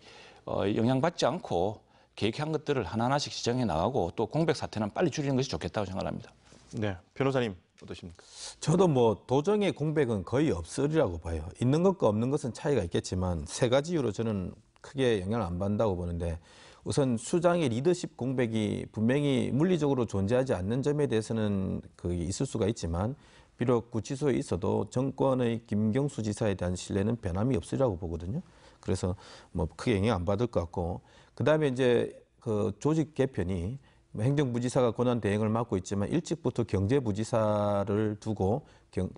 영향받지 않고 계획한 것들을 하나하나씩 시정해 나가고 또 공백 사태는 빨리 줄이는 것이 좋겠다고 생각합니다. 네, 변호사님 어떠십니까? 저도 뭐 도정의 공백은 거의 없으리라고 봐요. 있는 것과 없는 것은 차이가 있겠지만 세 가지 이유로 저는 크게 영향을 안 받는다고 보는데, 우선 수장의 리더십 공백이 분명히 물리적으로 존재하지 않는 점에 대해서는 그게 있을 수가 있지만, 비록 구치소에 있어도 정권의 김경수 지사에 대한 신뢰는 변함이 없으리라고 보거든요. 그래서 뭐 크게 영향 안 받을 것 같고, 그다음에 이제 그 조직 개편이 행정부지사가 권한 대행을 맡고 있지만 일찍부터 경제부지사를 두고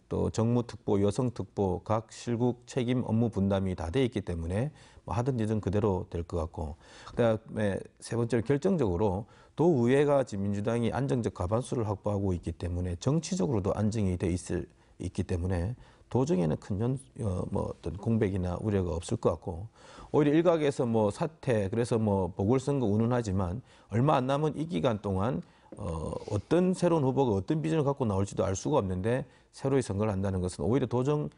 또 정무특보, 여성특보, 각 실국 책임 업무 분담이 다 돼 있기 때문에 뭐 하던 일은 그대로 될 것 같고, 그다음에 세 번째로 결정적으로 도의회가 지금 민주당이 안정적 과반수를 확보하고 있기 때문에 정치적으로도 안정이 돼 있기 때문에 도정에는 큰 어떤 공백이나 우려가 없을 것 같고, 오히려 일각에서 뭐 사퇴, 그래서 뭐 보궐선거 운운하지만 얼마 안 남은 이 기간 동안 어떤 새로운 후보가 어떤 비전을 갖고 나올지도 알 수가 없는데 새로이 선거를 한다는 것은 오히려 도정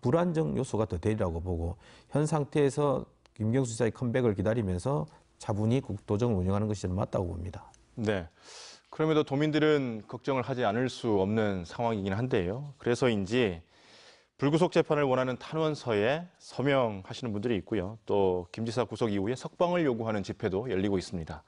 불안정 요소가 더 되리라고 보고, 현 상태에서 김경수 지사의 컴백을 기다리면서 차분히 도정을 운영하는 것이 저는 맞다고 봅니다. 네. 그럼에도 도민들은 걱정을 하지 않을 수 없는 상황이긴 한데요. 그래서인지 불구속 재판을 원하는 탄원서에 서명하시는 분들이 있고요. 또 김 지사 구속 이후에 석방을 요구하는 집회도 열리고 있습니다.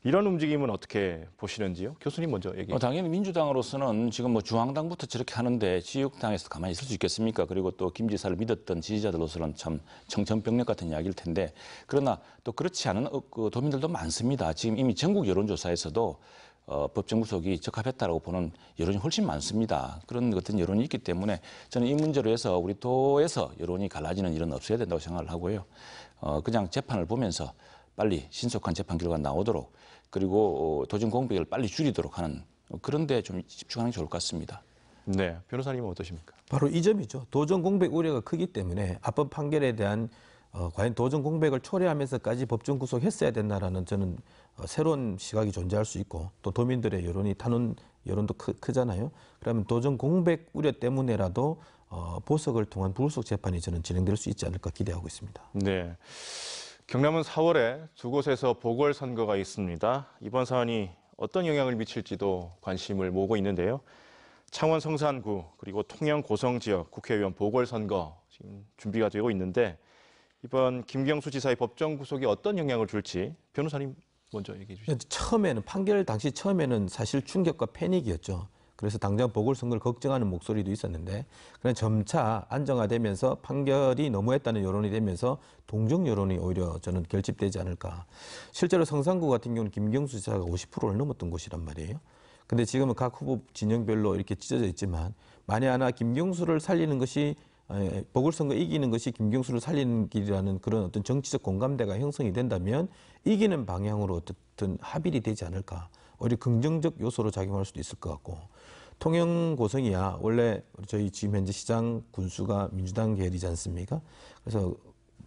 이런 움직임은 어떻게 보시는지요? 교수님 먼저 얘기해 주세요. 당연히 민주당으로서는 지금 뭐 중앙당부터 저렇게 하는데 지역당에서 가만히 있을 수 있겠습니까? 그리고 또 김 지사를 믿었던 지지자들로서는 참 청천벽력 같은 이야기일 텐데, 그러나 또 그렇지 않은 그 도민들도 많습니다. 지금 이미 전국 여론조사에서도 법정 구속이 적합했다라고 보는 여론이 훨씬 많습니다. 그런 어떤 여론이 있기 때문에 저는 이 문제로 해서 우리 도에서 여론이 갈라지는 일은 없어야 된다고 생각을 하고요. 그냥 재판을 보면서 빨리 신속한 재판 결과가 나오도록, 그리고 도정 공백을 빨리 줄이도록 하는 그런 데 좀 집중하는 게 좋을 것 같습니다. 네, 변호사님은 어떠십니까? 바로 이 점이죠. 도정 공백 우려가 크기 때문에 앞법 판결에 대한 과연 도정 공백을 초래하면서까지 법정 구속했어야 된다라는 저는 새로운 시각이 존재할 수 있고, 또 도민들의 여론이 탄원 여론도 크잖아요. 그러면 도정 공백 우려 때문에라도 보석을 통한 불구속 재판이 저는 진행될 수 있지 않을까 기대하고 있습니다. 네. 경남은 4월에 두 곳에서 보궐선거가 있습니다. 이번 사안이 어떤 영향을 미칠지도 관심을 모으고 있는데요. 창원 성산구 그리고 통영 고성 지역 국회의원 보궐선거 지금 준비가 되고 있는데, 이번 김경수 지사의 법정 구속이 어떤 영향을 줄지 변호사님 먼저 얘기해 주시죠. 처음에는 판결 당시 처음에는 사실 충격과 패닉이었죠. 그래서 당장 보궐선거를 걱정하는 목소리도 있었는데, 그냥 점차 안정화되면서 판결이 너무했다는 여론이 되면서 동정 여론이 오히려 저는 결집되지 않을까. 실제로 성산구 같은 경우는 김경수 지사가 50%를 넘었던 곳이란 말이에요. 근데 지금은 각 후보 진영별로 이렇게 찢어져 있지만, 만에 하나 김경수를 살리는 것이 보궐선거 이기는 것이 김경수를 살리는 길이라는 그런 어떤 정치적 공감대가 형성이 된다면 이기는 방향으로 어떻든 합의이 되지 않을까. 오히려 긍정적 요소로 작용할 수도 있을 것 같고, 통영 고성이야 원래 저희 지금 현재 시장 군수가 민주당 계열이지 않습니까? 그래서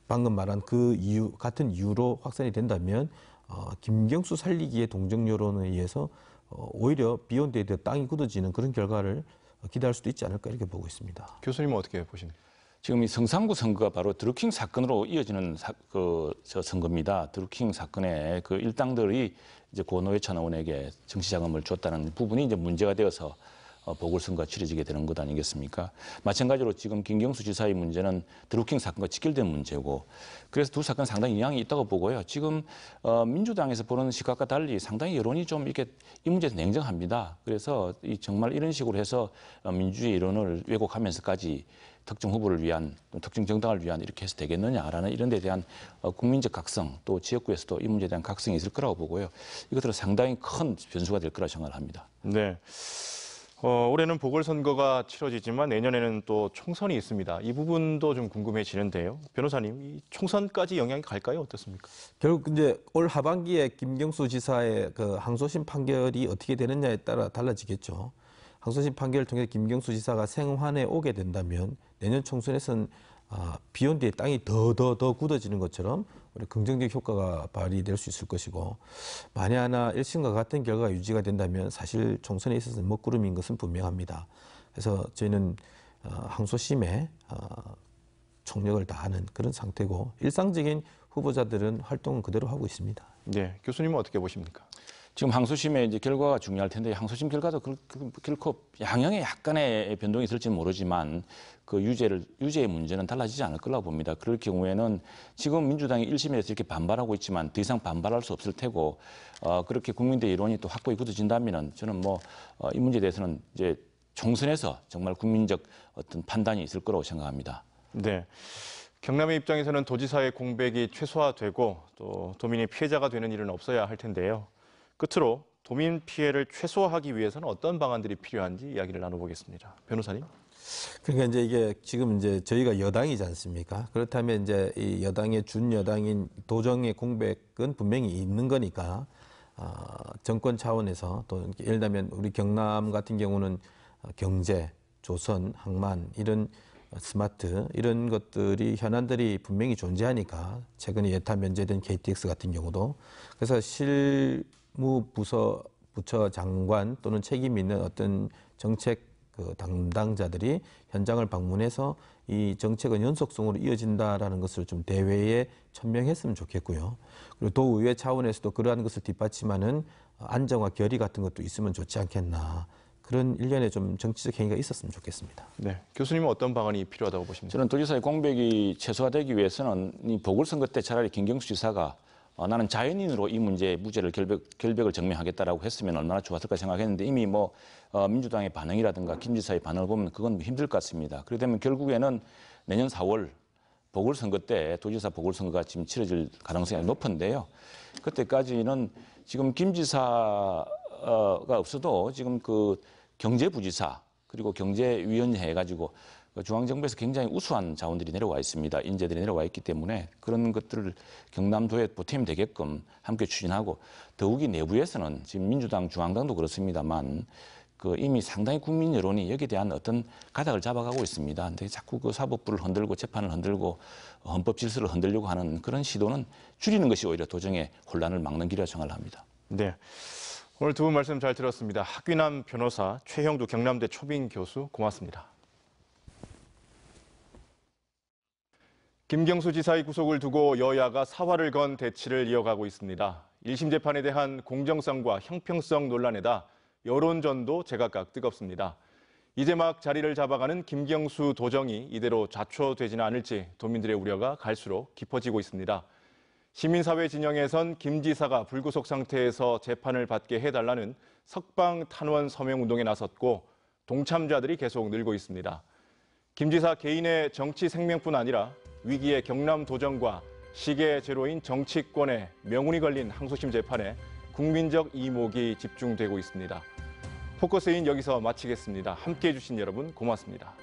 방금 말한 그 이유 같은 이유로 확산이 된다면 김경수 살리기의 동정 여론에 의해서 오히려 비온대에 땅이 굳어지는 그런 결과를 기대할 수도 있지 않을까 이렇게 보고 있습니다. 교수님은 어떻게 보십니까? 지금 이 성산구 선거가 바로 드루킹 사건으로 이어지는 선거입니다. 드루킹 사건에 그 일당들이 이제 고 노회찬 의원에게 정치 자금을 줬다는 부분이 이제 문제가 되어서 보궐선거가 치러지게 되는 것 아니겠습니까? 마찬가지로 지금 김경수 지사의 문제는 드루킹 사건과 직결된 문제고, 그래서 두 사건 상당히 영향이 있다고 보고요. 지금 민주당에서 보는 시각과 달리 상당히 여론이 좀 이렇게 이 문제에서 냉정합니다. 그래서 정말 이런 식으로 해서 민주주의 이론을 왜곡하면서까지 특정 후보를 위한, 특정 정당을 위한 이렇게 해서 되겠느냐라는 이런 데 대한 국민적 각성, 또 지역구에서도 이 문제에 대한 각성이 있을 거라고 보고요. 이것들은 상당히 큰 변수가 될 거라 생각을 합니다. 네. 올해는 보궐선거가 치러지지만 내년에는 또 총선이 있습니다. 이 부분도 좀 궁금해지는데요. 변호사님, 이 총선까지 영향이 갈까요? 어떻습니까? 결국 이제 올 하반기에 김경수 지사의 그 항소심 판결이 어떻게 되느냐에 따라 달라지겠죠. 항소심 판결을 통해 김경수 지사가 생환에 오게 된다면 내년 총선에서는 비온 뒤에 땅이 더 굳어지는 것처럼 우리 긍정적 효과가 발휘될 수 있을 것이고, 만에 하나 1심과 같은 결과가 유지가 된다면 사실 총선에 있어서는 먹구름인 것은 분명합니다. 그래서 저희는 항소심에 총력을 다하는 그런 상태고 일상적인 후보자들은 활동은 그대로 하고 있습니다. 네, 교수님은 어떻게 보십니까? 지금 항소심의 이제 결과가 중요할 텐데 항소심 결과도 결코 양형에 약간의 변동이 있을지는 모르지만 그 유죄의 문제는 달라지지 않을 거라고 봅니다. 그럴 경우에는 지금 민주당이 1심에서 이렇게 반발하고 있지만 더 이상 반발할 수 없을 테고 그렇게 국민대 여론이 또 확고히 굳어진다면은 저는 이 문제에 대해서는 이제 총선에서 정말 국민적 어떤 판단이 있을 거라고 생각합니다. 네. 경남의 입장에서는 도지사의 공백이 최소화되고 또 도민이 피해자가 되는 일은 없어야 할 텐데요. 끝으로 도민 피해를 최소화하기 위해서는 어떤 방안들이 필요한지 이야기를 나눠보겠습니다. 변호사님. 그러니까 이제 이게 지금 이제 저희가 여당이지 않습니까? 그렇다면 이제 이 여당의 준여당인 도정의 공백은 분명히 있는 거니까 정권 차원에서 또 예를 들면 우리 경남 같은 경우는 경제, 조선, 항만 이런 스마트 이런 것들이 현안들이 분명히 존재하니까 최근에 예타 면제된 KTX 같은 경우도 그래서 부처 장관 또는 책임 있는 어떤 정책 담당자들이 현장을 방문해서 이 정책은 연속성으로 이어진다라는 것을 좀 대회에 천명했으면 좋겠고요. 그리고 도의회 차원에서도 그러한 것을 뒷받침하는 안정화 결의 같은 것도 있으면 좋지 않겠나. 그런 일련의 좀 정치적 행위가 있었으면 좋겠습니다. 네, 교수님은 어떤 방안이 필요하다고 보십니까? 저는 도지사의 공백이 최소화되기 위해서는 이 보궐선거 때 차라리 김경수 지사가 나는 자연인으로 이 문제의 무죄를 결백을 증명하겠다라고 했으면 얼마나 좋았을까 생각했는데 이미 민주당의 반응이라든가 김 지사의 반응을 보면 그건 힘들 것 같습니다. 그렇게 되면 결국에는 내년 4월 보궐선거 때 도지사 보궐선거가 지금 치러질 가능성이 높은데요. 그때까지는 지금 김 지사가 없어도 지금 그 경제부지사 그리고 경제위원회 해가지고 중앙정부에서 굉장히 우수한 자원들이 내려와 있습니다. 인재들이 내려와 있기 때문에 그런 것들을 경남도에 보탬이 되게끔 함께 추진하고 더욱이 내부에서는 지금 민주당 중앙당도 그렇습니다만 이미 상당히 국민 여론이 여기에 대한 어떤 가닥을 잡아가고 있습니다. 근데 자꾸 그 사법부를 흔들고 재판을 흔들고 헌법 질서를 흔들려고 하는 그런 시도는 줄이는 것이 오히려 도정의 혼란을 막는 길이라 생각을 합니다. 네. 오늘 두 분 말씀 잘 들었습니다. 학위남 변호사, 최형두 경남대 초빙 교수 고맙습니다. 김경수 지사의 구속을 두고 여야가 사활을 건 대치를 이어가고 있습니다. 1심 재판에 대한 공정성과 형평성 논란에다 여론전도 제각각 뜨겁습니다. 이제 막 자리를 잡아가는 김경수 도정이 이대로 좌초되지는 않을지 도민들의 우려가 갈수록 깊어지고 있습니다. 시민사회 진영에선 김 지사가 불구속 상태에서 재판을 받게 해달라는 석방 탄원 서명 운동에 나섰고 동참자들이 계속 늘고 있습니다. 김 지사 개인의 정치 생명뿐 아니라 위기의 경남 도정과 시계 제로인 정치권의 명운이 걸린 항소심 재판에 국민적 이목이 집중되고 있습니다. 포커스인 여기서 마치겠습니다. 함께해 주신 여러분 고맙습니다.